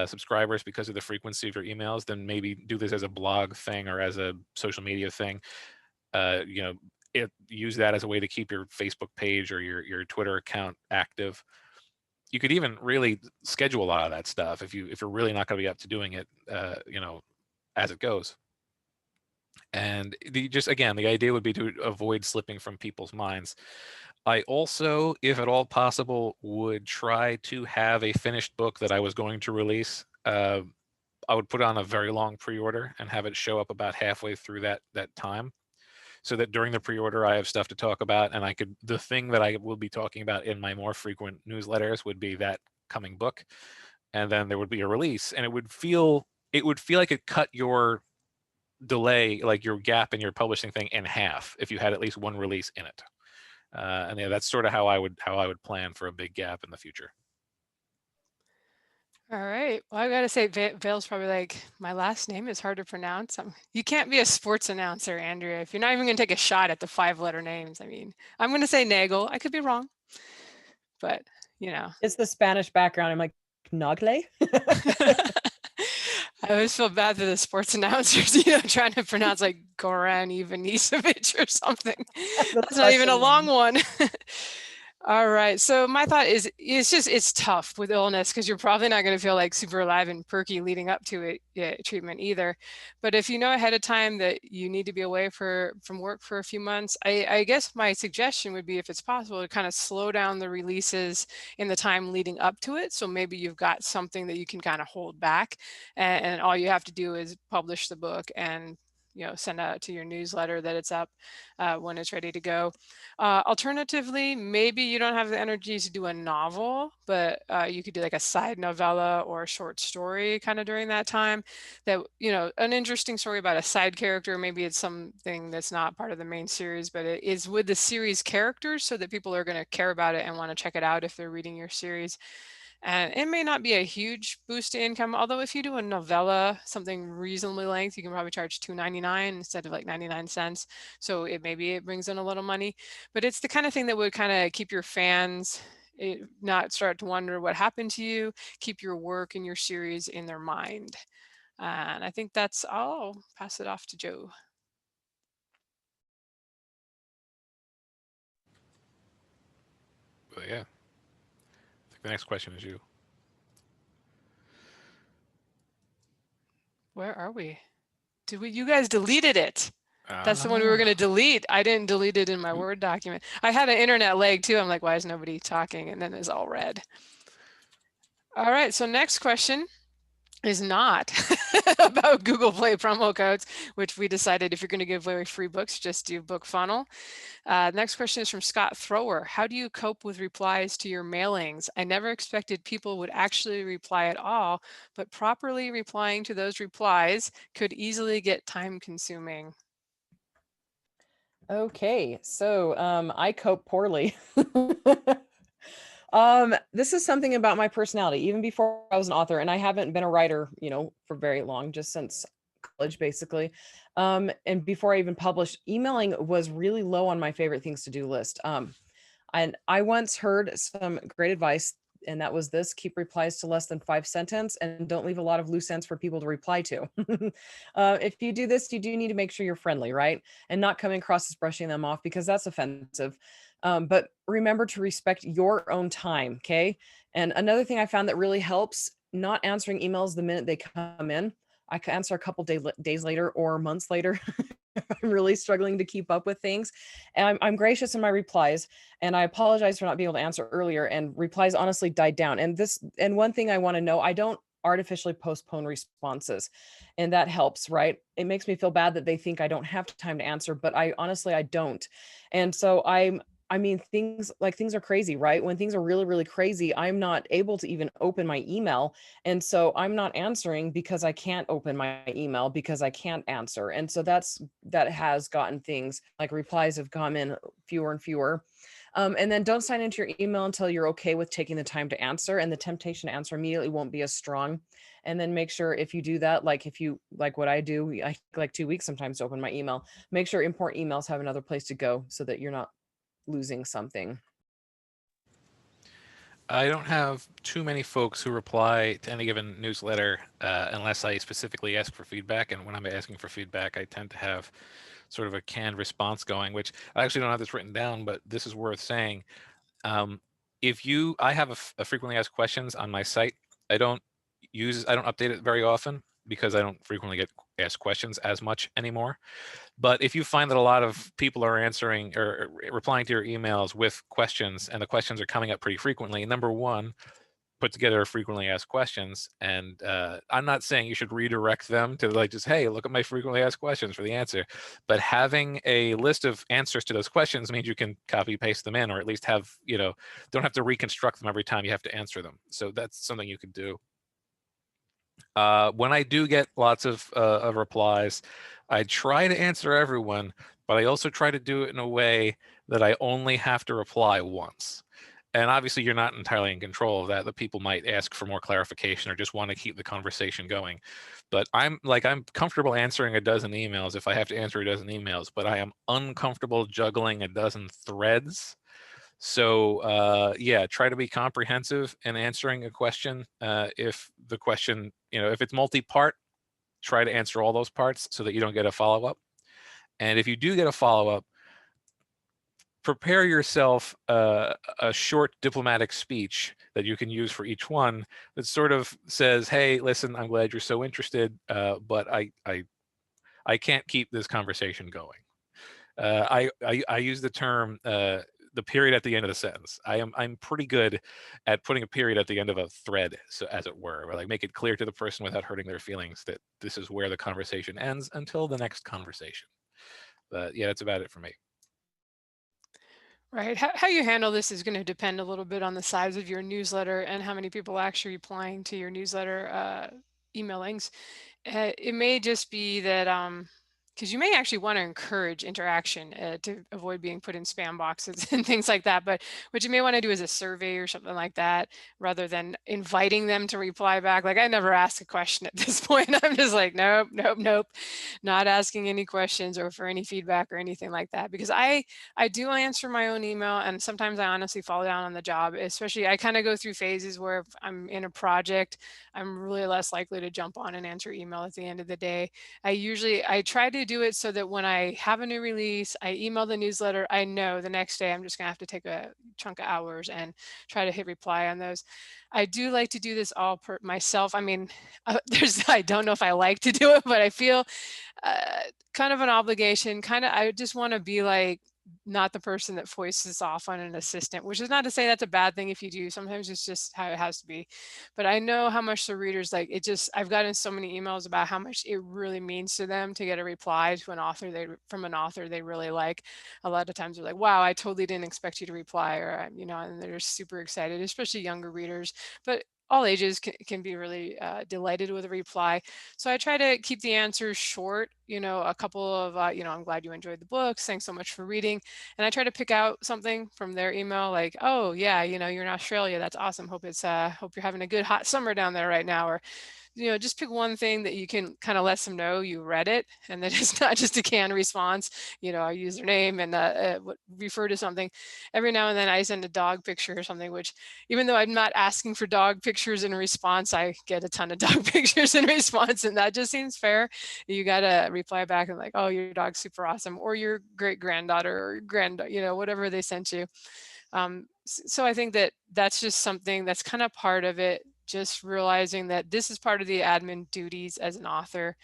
subscribers because of the frequency of your emails, then maybe do this as a blog thing or as a social media thing. Use that as a way to keep your Facebook page or your Twitter account active. You could even really schedule a lot of that stuff if you're really not going to be up to doing it, as it goes. And the idea would be to avoid slipping from people's minds. I also, if at all possible, would try to have a finished book that I was going to release. I would put on a very long pre-order and have it show up about halfway through that time, so that during the pre-order I have stuff to talk about, and the thing that I will be talking about in my more frequent newsletters would be that coming book, and then there would be a release, and it would feel like it cut your delay like your gap in your publishing thing in half if you had at least one release in it. And yeah, that's sort of how I would plan for a big gap in the future. All right. Well, I gotta say, Vale's probably like, my last name is hard to pronounce. You can't be a sports announcer, Andrea, if you're not even gonna take a shot at the 5-letter names. I mean, I'm gonna say Nagel. I could be wrong, but you know. It's the Spanish background. I'm like, Nagle? I always feel bad for the sports announcers, you know, trying to pronounce like Goran Ivanisevic or something. That's not even a long one. All right. So my thought is, it's tough with illness because you're probably not going to feel like super alive and perky leading up to treatment either. But if you know ahead of time that you need to be away from work for a few months, I guess my suggestion would be, if it's possible, to kind of slow down the releases in the time leading up to it. So maybe you've got something that you can kind of hold back, and all you have to do is publish the book and send out to your newsletter that it's up when it's ready to go. Alternatively, maybe you don't have the energy to do a novel, but you could do like a side novella or a short story kind of during that time. That, an interesting story about a side character. Maybe it's something that's not part of the main series, but it is with the series characters, so that people are going to care about it and want to check it out if they're reading your series. And it may not be a huge boost to income, although if you do a novella, something reasonably length, you can probably charge $2.99 instead of like 99 cents. So maybe it brings in a little money, but it's the kind of thing that would kind of keep your fans not start to wonder what happened to you, keep your work and your series in their mind. And I think that's all. I'll pass it off to Joe. But yeah. The next question is you. Where are we? You guys deleted it. That's the one we were going to delete. I didn't delete it in my Word document. I had an internet lag too. I'm like, why is nobody talking? And then it's all red. All right. So next question is not about Google Play promo codes, which we decided if you're going to give away free books, just do Book Funnel. Next question is from Scott Thrower. How do you cope with replies to your mailings? I never expected people would actually reply at all, but properly replying to those replies could easily get time consuming. Okay, so I cope poorly. This is something about my personality, even before I was an author, and I haven't been a writer, for very long, just since college, basically. And before I even published, emailing was really low on my favorite things to do list. And I once heard some great advice, and that was this: keep replies to less than 5 sentences and don't leave a lot of loose ends for people to reply to. If you do this, you do need to make sure you're friendly, right? And not coming across as brushing them off, because that's offensive. But remember to respect your own time, okay? And another thing I found that really helps, not answering emails the minute they come in. I can answer a couple days later or months later. I'm really struggling to keep up with things. And I'm gracious in my replies, and I apologize for not being able to answer earlier, and replies honestly died down. And one thing I want to know, I don't artificially postpone responses, and that helps, right? It makes me feel bad that they think I don't have time to answer, but I don't. And so things are crazy, right? When things are really, really crazy, I'm not able to even open my email. And so I'm not answering because I can't open my email because I can't answer. And so that has gotten things like replies have come in fewer and fewer. And then don't sign into your email until you're okay with taking the time to answer, and the temptation to answer immediately won't be as strong. And then make sure, if you do that, like what I do, I like 2 weeks sometimes to open my email, make sure important emails have another place to go so that you're not losing something. I don't have too many folks who reply to any given newsletter unless I specifically ask for feedback. And when I'm asking for feedback, I tend to have sort of a canned response going, which I actually don't have this written down, but this is worth saying. I have a frequently asked questions on my site. I don't update it very often because I don't frequently get asked questions as much anymore. But if you find that a lot of people are answering or replying to your emails with questions, and the questions are coming up pretty frequently, number one, put together frequently asked questions. And I'm not saying you should redirect them to like just, hey, look at my frequently asked questions for the answer. But having a list of answers to those questions means you can copy paste them in, or at least have, don't have to reconstruct them every time you have to answer them. So that's something you could do. When I do get lots of replies, I try to answer everyone, but I also try to do it in a way that I only have to reply once. And obviously, you're not entirely in control of that. The people might ask for more clarification or just want to keep the conversation going. But I'm comfortable answering a dozen emails if I have to answer a dozen emails, but I am uncomfortable juggling a dozen threads. So yeah, try to be comprehensive in answering a question. If the question, if it's multi-part, try to answer all those parts so that you don't get a follow-up. And if you do get a follow-up, prepare yourself a short diplomatic speech that you can use for each one that sort of says, hey, listen, I'm glad you're so interested, but I can't keep this conversation going. I use the term the period at the end of the sentence. I'm pretty good at putting a period at the end of a thread, so as it were, or like make it clear to the person without hurting their feelings that this is where the conversation ends until the next conversation. But yeah, that's about it for me. Right. How you handle this is going to depend a little bit on the size of your newsletter and how many people are actually replying to your newsletter emailings. It may just be that because you may actually want to encourage interaction to avoid being put in spam boxes and things like that. But what you may want to do is a survey or something like that, rather than inviting them to reply back. Like I never ask a question at this point. I'm just like, nope, nope, nope, not asking any questions or for any feedback or anything like that. Because I do answer my own email, and sometimes I honestly fall down on the job. Especially I kind of go through phases where if I'm in a project, I'm really less likely to jump on and answer email at the end of the day. I try to do it so that when I have a new release, I email the newsletter, I know the next day I'm just gonna have to take a chunk of hours and try to hit reply on those. I do like to do this all myself. I mean, I don't know if I like to do it, but I feel kind of an obligation. I just want to be like, not the person that foists this off on an assistant, which is not to say that's a bad thing if you do. Sometimes it's just how it has to be. But I know how much the readers like it. I've gotten so many emails about how much it really means to them to get a reply to an author from an author they really like. A lot of times they're like, wow, I totally didn't expect you to reply, or and they're super excited, especially younger readers. But all ages can be really delighted with a reply. So I try to keep the answers short, a couple of, I'm glad you enjoyed the books. Thanks so much for reading. And I try to pick out something from their email like, oh yeah, you're in Australia. That's awesome. Hope you're having a good hot summer down there right now. Or just pick one thing that you can kind of let them know you read it, and that it's not just a canned response. I use their name and refer to something. Every now and then I send a dog picture or something, which even though I'm not asking for dog pictures in response, I get a ton of dog pictures in response, and that just seems fair. You got to reply back and like, oh, your dog's super awesome, or your great granddaughter or whatever they sent you. So I think that's just something that's kind of part of it, just realizing that this is part of the admin duties as an author.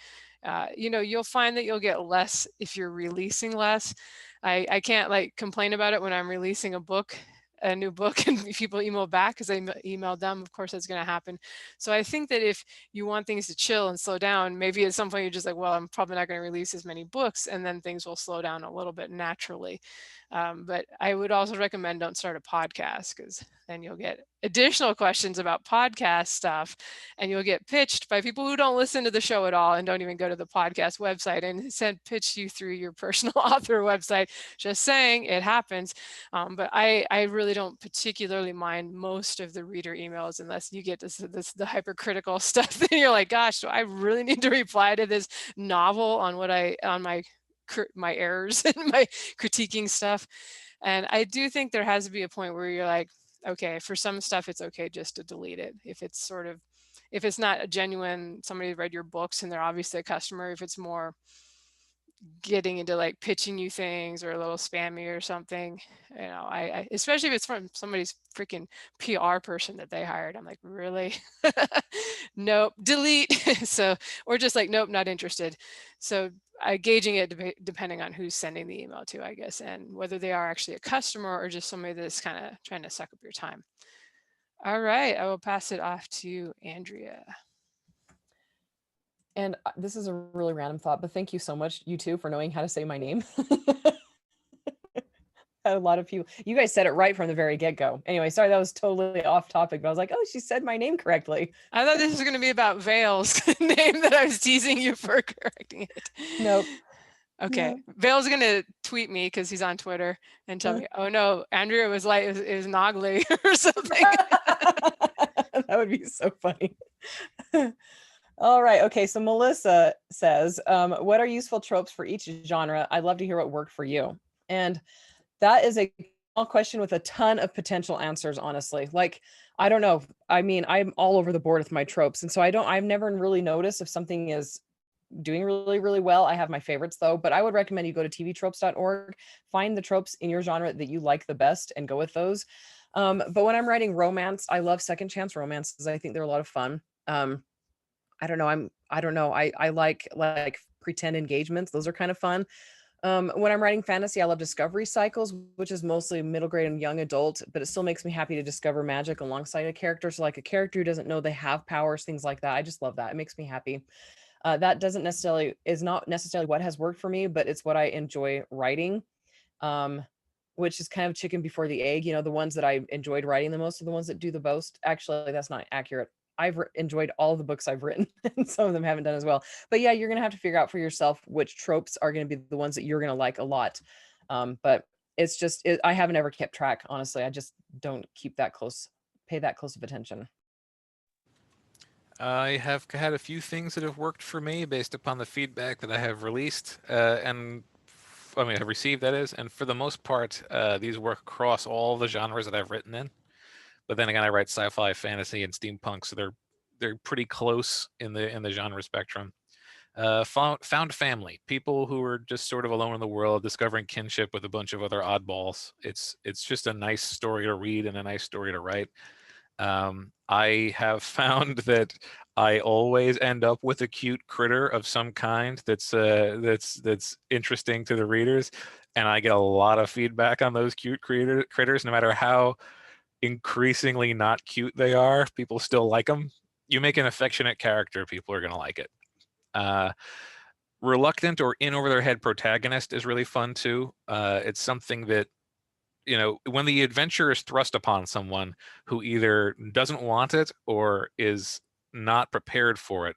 You'll find that you'll get less if you're releasing less. I can't like complain about it when I'm releasing a new book and people email back because I emailed them. Of course, that's going to happen. So I think that if you want things to chill and slow down, maybe at some point you're just like, well, I'm probably not going to release as many books, and then things will slow down a little bit naturally. But I would also recommend don't start a podcast, because then you'll get additional questions about podcast stuff, and you'll get pitched by people who don't listen to the show at all and don't even go to the podcast website and pitch you through your personal author website. Just saying, it happens. But I really don't particularly mind most of the reader emails unless you get the hypercritical stuff. Then you're like, gosh, do I really need to reply to this novel on my errors and my critiquing stuff? And I do think there has to be a point where you're like, okay, for some stuff it's okay just to delete it if it's not a genuine somebody read your books and they're obviously a customer. If it's more getting into like pitching you things or a little spammy or something, I especially if it's from somebody's freaking PR person that they hired, I'm like, really? Nope, delete. So, or just like, nope, not interested. So gauging it depending on who's sending the email to, I guess, and whether they are actually a customer or just somebody that's kind of trying to suck up your time. All right, I will pass it off to Andrea. And this is a really random thought, but thank you so much, you two, for knowing how to say my name. had a lot of people. You guys said it right from the very get-go. Anyway, sorry, that was totally off topic, but I was like, oh, she said my name correctly. I thought this was going to be about Vale's name that I was teasing you for correcting it. Nope. Okay, Vale's going to tweet me because he's on Twitter and tell me, oh no, Andrea was like, it was Nogley or something. That would be so funny. All right. Okay. So Melissa says, what are useful tropes for each genre? I'd love to hear what worked for you. And that is a question with a ton of potential answers, honestly. Like, I don't know. I mean, I'm all over the board with my tropes. And so I've never really noticed if something is doing really, really well. I have my favorites though, but I would recommend you go to tvtropes.org, find the tropes in your genre that you like the best and go with those. But when I'm writing romance, I love second chance romances. I think they're a lot of fun. I don't know. I like pretend engagements. Those are kind of fun. When I'm writing fantasy, I love discovery cycles, which is mostly middle grade and young adult, but it still makes me happy to discover magic alongside a character. So like a character who doesn't know they have powers, things like that. I just love that. It makes me happy. That is not necessarily what has worked for me, but it's what I enjoy writing. Which is kind of chicken before the egg. You know, the ones that I enjoyed writing the most are the ones that do the most. Actually, that's not accurate. I've enjoyed all the books I've written, and some of them haven't done as well. But yeah, you're going to have to figure out for yourself which tropes are going to be the ones that you're going to like a lot. But it's just, I haven't ever kept track, honestly. I just don't pay that close of attention. I have had a few things that have worked for me based upon the feedback that I have released and I mean, have received, that is. And for the most part, these work across all the genres that I've written in. But then again, I write sci-fi, fantasy, and steampunk, so they're pretty close in the genre spectrum. Found family, people who are just sort of alone in the world, discovering kinship with a bunch of other oddballs. It's just a nice story to read and a nice story to write. I have found that I always end up with a cute critter of some kind that's interesting to the readers, and I get a lot of feedback on those cute critters, no matter how increasingly not cute they are. People still like them. You make an affectionate character, people are going to like it. Reluctant or in over their head protagonist is really fun too. It's something that, you know, when the adventure is thrust upon someone who either doesn't want it or is not prepared for it,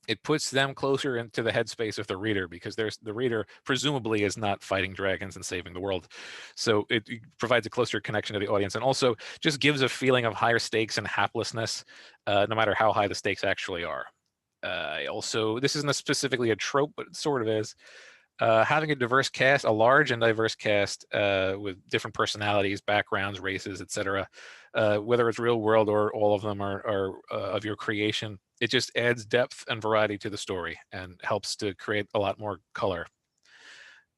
it puts them closer into the headspace of the reader, because the reader presumably is not fighting dragons and saving the world. So it provides a closer connection to the audience, and also just gives a feeling of higher stakes and haplessness, no matter how high the stakes actually are. Also, this isn't specifically a trope, but it sort of is. Having a diverse cast, a large and diverse cast with different personalities, backgrounds, races, etc., whether it's real world or all of them are of your creation, it just adds depth and variety to the story and helps to create a lot more color.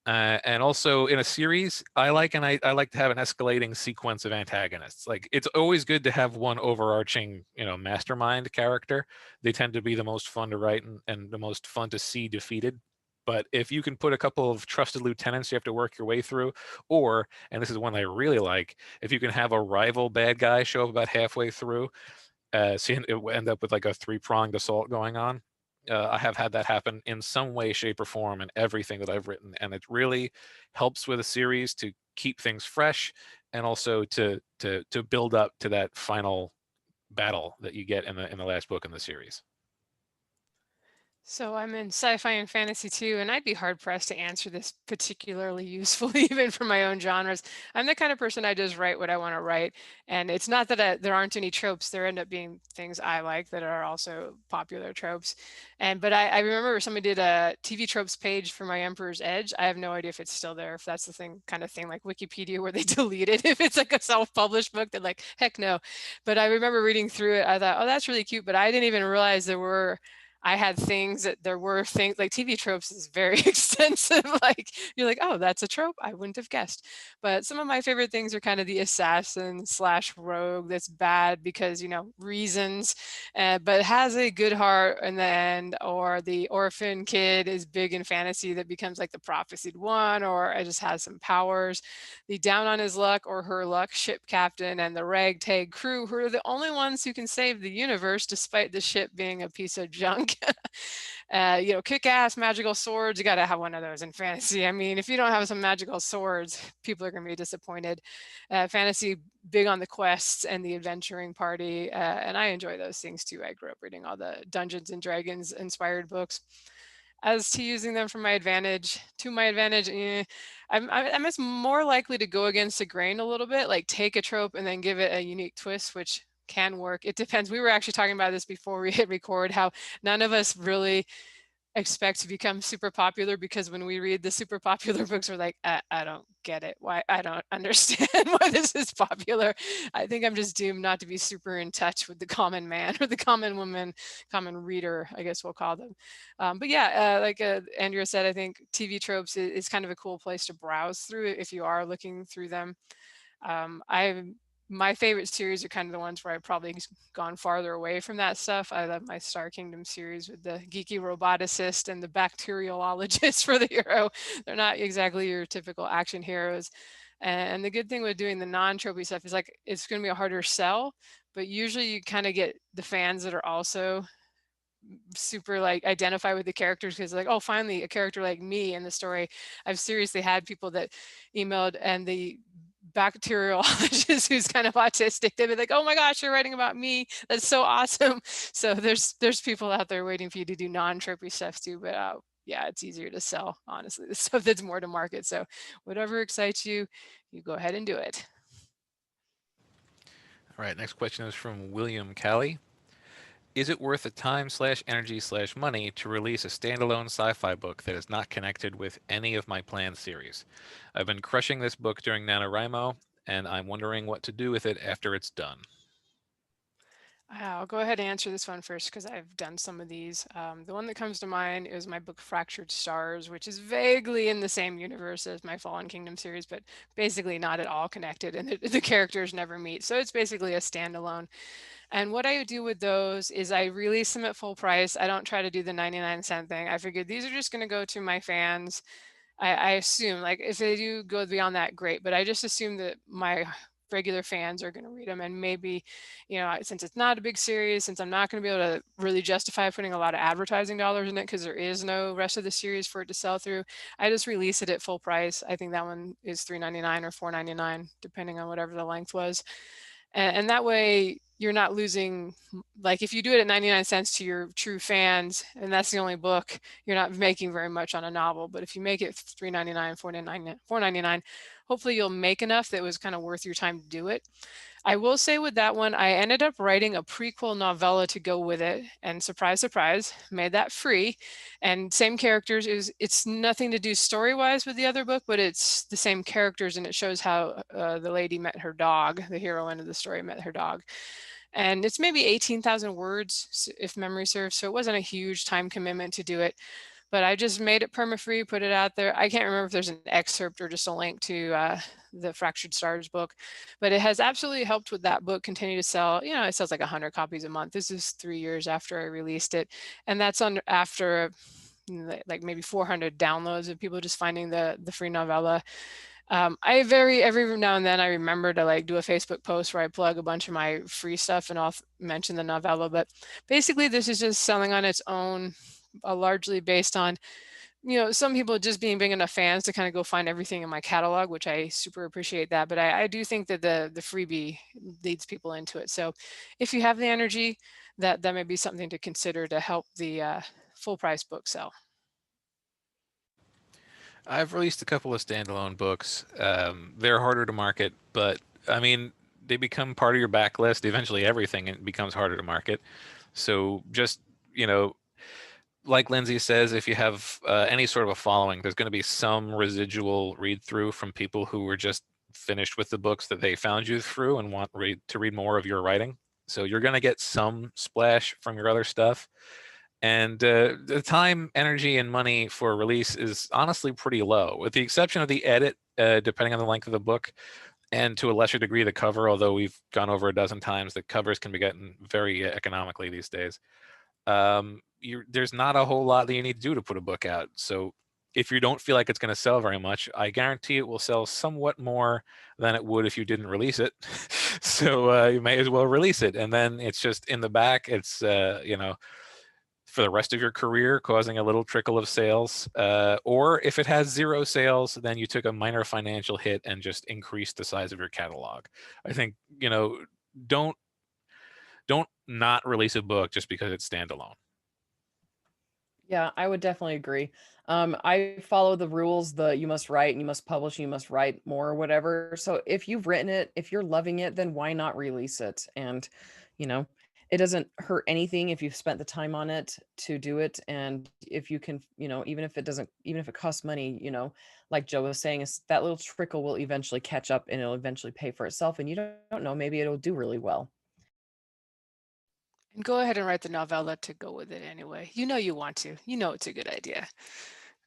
And also in a series, I like to have an escalating sequence of antagonists. Like, it's always good to have one overarching, you know, mastermind character. They tend to be the most fun to write and the most fun to see defeated. But if you can put a couple of trusted lieutenants you have to work your way through, or, and this is one I really like, if you can have a rival bad guy show up about halfway through, so it will end up with like a three-pronged assault going on. I have had that happen in some way, shape, or form in everything that I've written, and it really helps with a series to keep things fresh, and also to build up to that final battle that you get in the last book in the series. So I'm in sci-fi and fantasy too, and I'd be hard pressed to answer this particularly usefully, even for my own genres. I'm the kind of person, I just write what I want to write, and it's not that there aren't any tropes. There end up being things I like that are also popular tropes. But I remember somebody did a TV tropes page for my Emperor's Edge. I have no idea if it's still there, if that's the kind of thing like Wikipedia where they delete it. If it's like a self-published book, they're like, heck no. But I remember reading through it. I thought, oh, that's really cute. But I didn't even realize I had things like TV tropes is very extensive. Like, you're like, oh, that's a trope I wouldn't have guessed. But some of my favorite things are kind of the assassin / rogue that's bad because, you know, reasons, but has a good heart in the end, or the orphan kid is big in fantasy that becomes like the prophesied one, or it just has some powers. The down on his luck or her luck ship captain and the ragtag crew, who are the only ones who can save the universe despite the ship being a piece of junk. You know, kick-ass magical swords, you got to have one of those in fantasy. I mean, if you don't have some magical swords, people are going to be disappointed. Fantasy, big on the quests and the adventuring party, and I enjoy those things too. I grew up reading all the Dungeons and Dragons inspired books. As to using them for my advantage, I'm just more likely to go against the grain a little bit, like take a trope and then give it a unique twist, which can work. It depends. We were actually talking about this before we hit record, how none of us really expect to become super popular, because when we read the super popular books, we're like, I don't get it. Why? I don't understand why this is popular. I think I'm just doomed not to be super in touch with the common man or the common woman, common reader, I guess we'll call them. But yeah, like Andrea said, I think TV tropes is kind of a cool place to browse through if you are looking through them. My favorite series are kind of the ones where I've probably gone farther away from that stuff. I love my Star Kingdom series with the geeky roboticist and the bacteriologist for the hero. They're not exactly your typical action heroes. And the good thing with doing the non-tropey stuff is like, it's going to be a harder sell, but usually you kind of get the fans that are also super like identify with the characters, because like, oh, finally a character like me in the story. I've seriously had people that emailed, and the bacteriologist who's kind of autistic, they'd be like, oh my gosh, you're writing about me, that's so awesome. So there's people out there waiting for you to do non-tropey stuff too. But yeah, it's easier to sell, honestly, the stuff that's more to market. So whatever excites you, you go ahead and do it. All right, next question is from William Callie. Is it worth the time/energy/money to release a standalone sci-fi book that is not connected with any of my planned series? I've been crushing this book during NaNoWriMo, and I'm wondering what to do with it after it's done. I'll go ahead and answer this one first, because I've done some of these. The one that comes to mind is my book Fractured Stars, which is vaguely in the same universe as my Fallen Kingdom series, but basically not at all connected, and the characters never meet. So it's basically a standalone. And what I do with those is I release them at full price. I don't try to do the 99-cent thing. I figured these are just going to go to my fans. I assume, like, if they do go beyond that, great. But I just assume that my regular fans are going to read them. And maybe, you know, since it's not a big series, since I'm not going to be able to really justify putting a lot of advertising dollars in it, because there is no rest of the series for it to sell through, I just release it at full price. I think that one is $3.99 or $4.99, depending on whatever the length was. And that way you're not losing, like if you do it at 99 cents to your true fans, and that's the only book, you're not making very much on a novel. But if you make it $3.99, $4.99, hopefully you'll make enough that it was kind of worth your time to do it. I will say with that one, I ended up writing a prequel novella to go with it, and surprise, surprise, made that free. And same characters. It's nothing to do story-wise with the other book, but it's the same characters, and it shows how the lady met her dog, the heroine of the story met her dog. And it's maybe 18,000 words, if memory serves, so it wasn't a huge time commitment to do it. But I just made it perma-free, put it out there. I can't remember if there's an excerpt or just a link to the Fractured Stars book, but it has absolutely helped with that book continue to sell. You know, it sells like 100 copies a month. This is 3 years after I released it. And that's after like maybe 400 downloads of people just finding the free novella. Every now and then I remember to like do a Facebook post where I plug a bunch of my free stuff, and I'll mention the novella. But basically this is just selling on its own, largely based on, you know, some people just being big enough fans to kind of go find everything in my catalog, which I super appreciate that. But I do think that the freebie leads people into it. So if you have the energy, that may be something to consider to help the full price book sell. I've released a couple of standalone books. They're harder to market, but I mean, they become part of your backlist. Eventually everything becomes harder to market. So just, you know, like Lindsay says, if you have any sort of a following, there's going to be some residual read through from people who were just finished with the books that they found you through and want to read more of your writing. So you're going to get some splash from your other stuff. And the time, energy, and money for release is honestly pretty low, with the exception of the edit, depending on the length of the book, and to a lesser degree the cover, although we've gone over a dozen times, the covers can be gotten very economically these days. There's not a whole lot that you need to do to put a book out. So if you don't feel like it's going to sell very much, I guarantee it will sell somewhat more than it would if you didn't release it. So you may as well release it. And then it's just in the back, it's, you know, for the rest of your career, causing a little trickle of sales. Or if it has 0 sales, then you took a minor financial hit and just increased the size of your catalog. I think, don't not release a book just because it's standalone. Yeah, I would definitely agree. I follow the rules, you must write and you must publish, and you must write more or whatever. So if you've written it, if you're loving it, then why not release it? And, you know, it doesn't hurt anything if you've spent the time on it to do it. And if you can, even if it costs money, like Joe was saying, is that little trickle will eventually catch up and it'll eventually pay for itself. And you don't know, maybe it'll do really well. And go ahead and write the novella to go with it anyway. You know you want to. You know it's a good idea.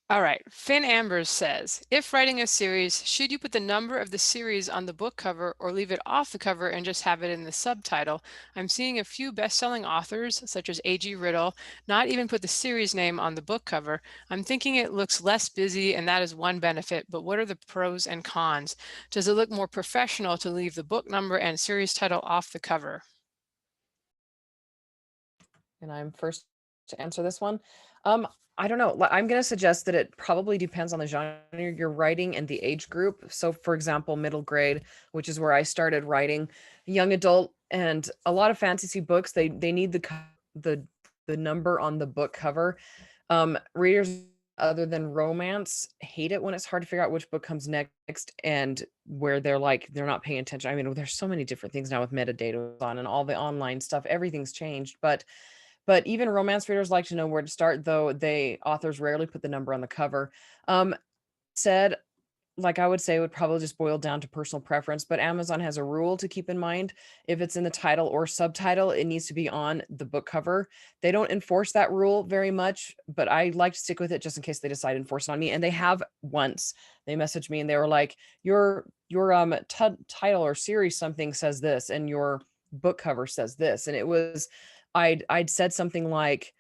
All right, Finn Ambers says, if writing a series, should you put the number of the series on the book cover or leave it off the cover and just have it in the subtitle? I'm seeing a few best-selling authors, such as A.G. Riddle, not even put the series name on the book cover. I'm thinking it looks less busy, and that is one benefit, but what are the pros and cons? Does it look more professional to leave the book number and series title off the cover? And I'm first to answer this one. I don't know. I'm going to suggest that it probably depends on the genre you're writing and the age group. So, for example, middle grade, which is where I started writing, young adult, and a lot of fantasy books, they need the number on the book cover. Readers other than romance hate it when it's hard to figure out which book comes next and where they're not paying attention. I mean, there's so many different things now with metadata on and all the online stuff. Everything's changed, but even romance readers like to know where to start, though authors rarely put the number on the cover. Said, I would say it would probably just boil down to personal preference, but Amazon has a rule to keep in mind. If it's in the title or subtitle, it needs to be on the book cover. They don't enforce that rule very much, but I like to stick with it just in case they decide to enforce it on me. And they have once. They messaged me and they were like, your title or series something says this, and your book cover says this. And it was, I'd said something like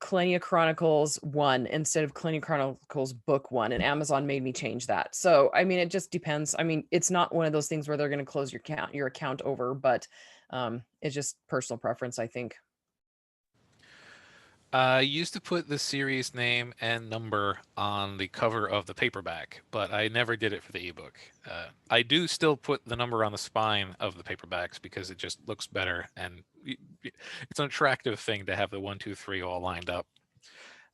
Kalenia Chronicles 1 instead of Kalenia Chronicles Book 1, and Amazon made me change that. So, I mean, it just depends. I mean, it's not one of those things where they're going to close your account over, but it's just personal preference, I think. I used to put the series name and number on the cover of the paperback, but I never did it for the ebook. I do still put the number on the spine of the paperbacks because it just looks better, and it's an attractive thing to have the 1, 2, 3 all lined up.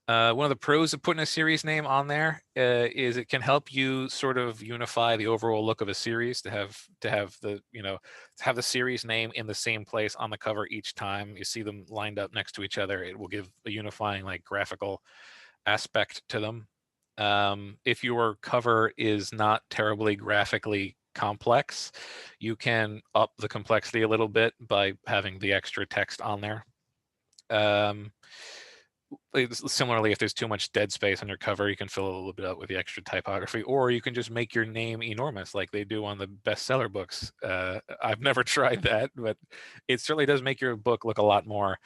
One of the pros of putting a series name on there is it can help you sort of unify the overall look of a series, to have the series name in the same place on the cover each time you see them lined up next to each other. It will give a unifying graphical aspect to them. If your cover is not terribly graphically complex, you can up the complexity a little bit by having the extra text on there. Similarly, if there's too much dead space on your cover, you can fill a little bit out with the extra typography, or you can just make your name enormous like they do on the bestseller books. I've never tried that, but it certainly does make your book look a lot more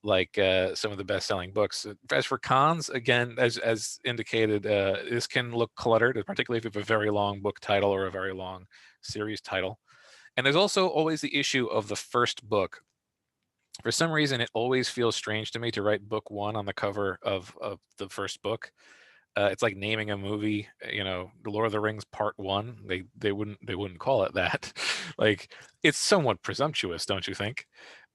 like some of the best-selling books. As for cons, again, as indicated, this can look cluttered, particularly if you have a very long book title or a very long series title. And there's also always the issue of the first book. For some reason, it always feels strange to me to write book 1 on the cover of the first book. It's like naming a movie, The Lord of the Rings Part 1. They wouldn't call it that. It's somewhat presumptuous, don't you think?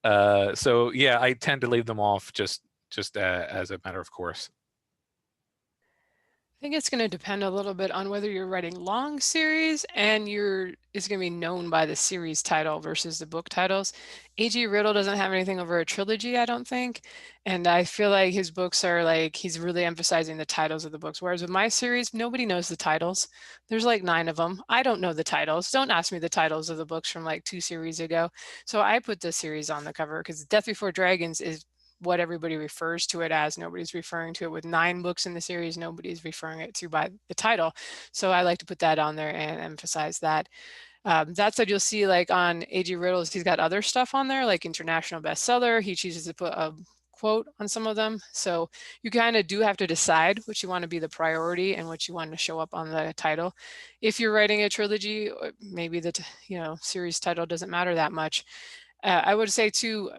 So yeah, I tend to leave them off just as a matter of course. I think it's going to depend a little bit on whether you're writing long series and it's going to be known by the series title versus the book titles. A.G. Riddle doesn't have anything over a trilogy, I don't think. And I feel like his books are he's really emphasizing the titles of the books. Whereas with my series, nobody knows the titles. There's 9 of them. I don't know the titles. Don't ask me the titles of the books from 2 series ago. So I put the series on the cover because Death Before Dragons is what everybody refers to it as. Nobody's referring to it with 9 books in the series. Nobody's referring it to by the title. So I like to put that on there and emphasize that. That said, you'll see on A.G. Riddle's, he's got other stuff on there, like international bestseller. He chooses to put a quote on some of them. So you kind of do have to decide what you want to be the priority and what you want to show up on the title. If you're writing a trilogy, maybe the series title doesn't matter that much. I would say too,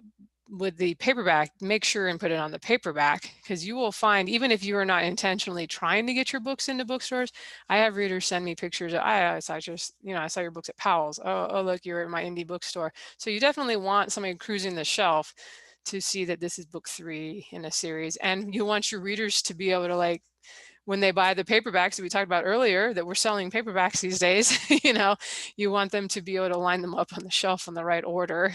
with the paperback, make sure and put it on the paperback, because you will find, even if you are not intentionally trying to get your books into bookstores, I have readers send me pictures of, I saw just, I saw your books at Powell's. Oh, look, you're at my indie bookstore. So you definitely want somebody cruising the shelf to see that this is book 3 in a series. And you want your readers to be able to, like, when they buy the paperbacks that we talked about earlier, that we're selling paperbacks these days, you want them to be able to line them up on the shelf in the right order.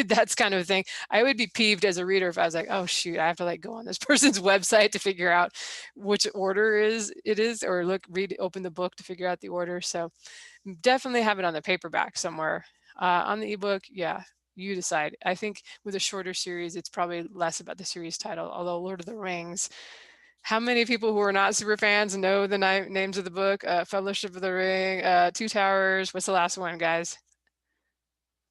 That's kind of a thing. I would be peeved as a reader if I was like, oh shoot, I have to like go on this person's website to figure out which order it is, or open the book to figure out the order. So definitely have it on the paperback somewhere. On the ebook, yeah, you decide. I think with a shorter series, it's probably less about the series title, although Lord of the Rings, how many people who are not super fans know the names of the book? Fellowship of the Ring, Two Towers. What's the last one, guys?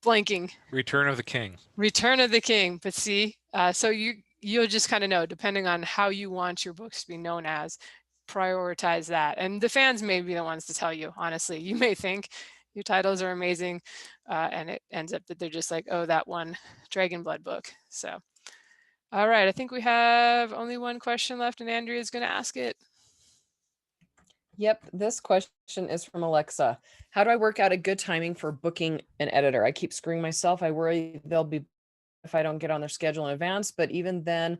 Blanking. Return of the King. Return of the King. But see, so you'll just kind of know, depending on how you want your books to be known as, prioritize that. And the fans may be the ones to tell you, honestly. You may think your titles are amazing, and it ends up that they're just like, oh, that one Dragon Blood book. So. All right, I think we have only one question left, and Andrea is going to ask it. Yep, this question is from Alexa. How do I work out a good timing for booking an editor? I keep screwing myself. I worry they'll be if I don't get on their schedule in advance, but even then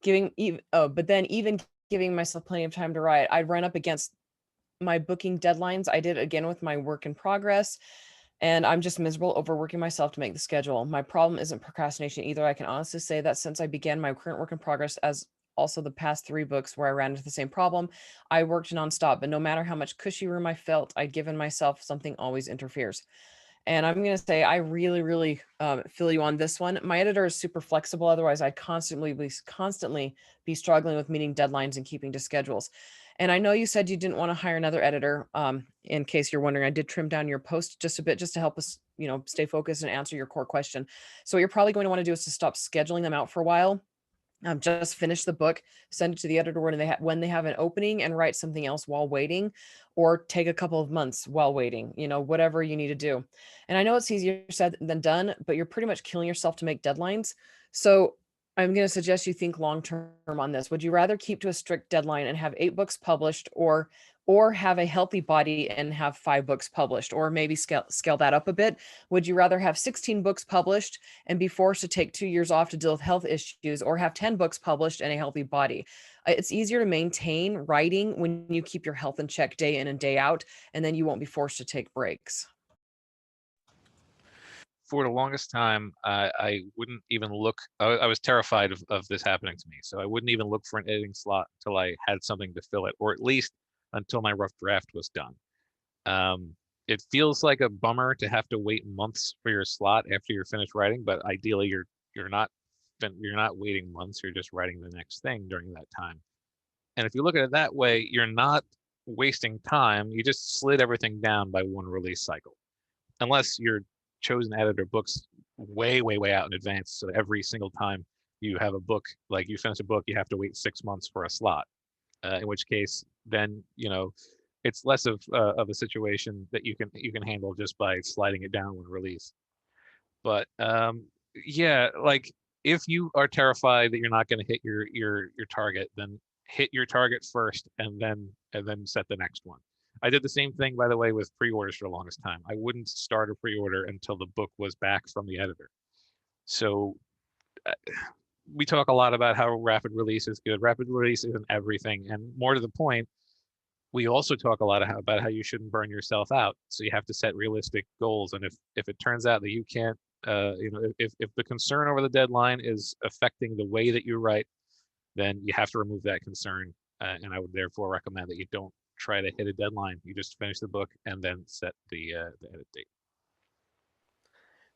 even giving myself plenty of time to write, I'd run up against my booking deadlines. I did again with my work in progress. And I'm just miserable overworking myself to make the schedule. My problem isn't procrastination either. I can honestly say that since I began my current work in progress, as also the past 3 books where I ran into the same problem, I worked nonstop, but no matter how much cushy room I felt I'd given myself, something always interferes. And I'm going to say, I really, really feel you on this one. My editor is super flexible. Otherwise, I'd constantly be struggling with meeting deadlines and keeping to schedules. And I know you said you didn't want to hire another editor. In case you're wondering, I did trim down your post just a bit, just to help us, stay focused and answer your core question. So what you're probably going to want to do is to stop scheduling them out for a while. Just finish the book, send it to the editor when they have an opening, and write something else while waiting, or take a couple of months while waiting, whatever you need to do. And I know it's easier said than done, but you're pretty much killing yourself to make deadlines. So I'm going to suggest you think long-term on this. Would you rather keep to a strict deadline and have 8 books published, or have a healthy body and have 5 books published, or maybe scale that up a bit? Would you rather have 16 books published and be forced to take 2 years off to deal with health issues, or have 10 books published and a healthy body? It's easier to maintain writing when you keep your health in check day in and day out, and then you won't be forced to take breaks. For the longest time, I wouldn't even look. I was terrified of this happening to me, so I wouldn't even look for an editing slot until I had something to fill it, or at least until my rough draft was done. It feels like a bummer to have to wait months for your slot after you're finished writing, but ideally you're not waiting months. You're just writing the next thing during that time. And if you look at it that way, you're not wasting time. You just slid everything down by 1 release cycle, unless your chosen editor books way out in advance. So every single time you have a book, like you finish a book, you have to wait 6 months for a slot. In which case, then it's less of a situation that you can handle just by sliding it down when release. But yeah, like if you are terrified that you're not going to hit your target, then hit your target first, and then set the next one. I did the same thing, by the way, with pre-orders for the longest time. I wouldn't start a pre-order until the book was back from the editor. So we talk a lot about how rapid release is good. Rapid release isn't everything, and more to the point, we also talk a lot about how you shouldn't burn yourself out. So you have to set realistic goals, and if it turns out that you can't, if the concern over the deadline is affecting the way that you write, then you have to remove that concern. And I would therefore recommend that you don't try to hit a deadline. You just finish the book and then set the edit date.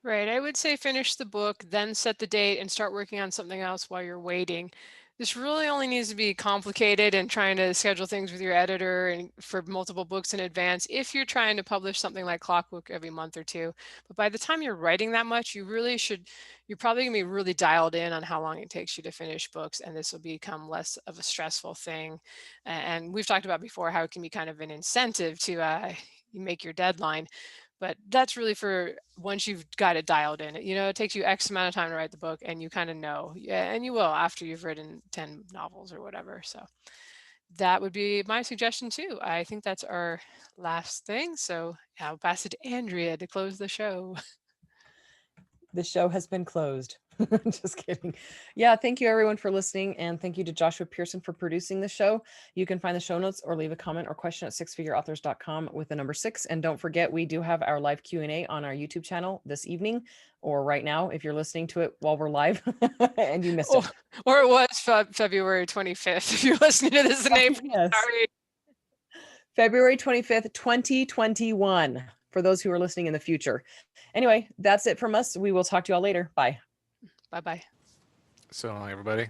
Right. I would say finish the book, then set the date and start working on something else while you're waiting. This really only needs to be complicated and trying to schedule things with your editor and for multiple books in advance if you're trying to publish something like Clockbook every month or 2. But by the time you're writing that much, you're probably going to be really dialed in on how long it takes you to finish books, and this will become less of a stressful thing. And we've talked about before how it can be kind of an incentive to you make your deadline. But that's really for once you've got it dialed in. You know, it takes you X amount of time to write the book, and you kind of know, yeah, and you will after you've written 10 novels or whatever. So that would be my suggestion too. I think that's our last thing. So I'll pass it to Andrea to close the show. The show has been closed. Just kidding. Yeah, thank you everyone for listening, and thank you to Joshua Pearson for producing the show. You can find the show notes or leave a comment or question at sixfigureauthors.com with the number 6. And don't forget, we do have our live Q&A on our YouTube channel this evening, or right now if you're listening to it while we're live and you missed it. Or it was February 25th if you're listening to this in April. Yes. Sorry. February 25th, 2021, for those who are listening in the future. Anyway, that's it from us. We will talk to you all later. Bye. Bye-bye. So long, everybody.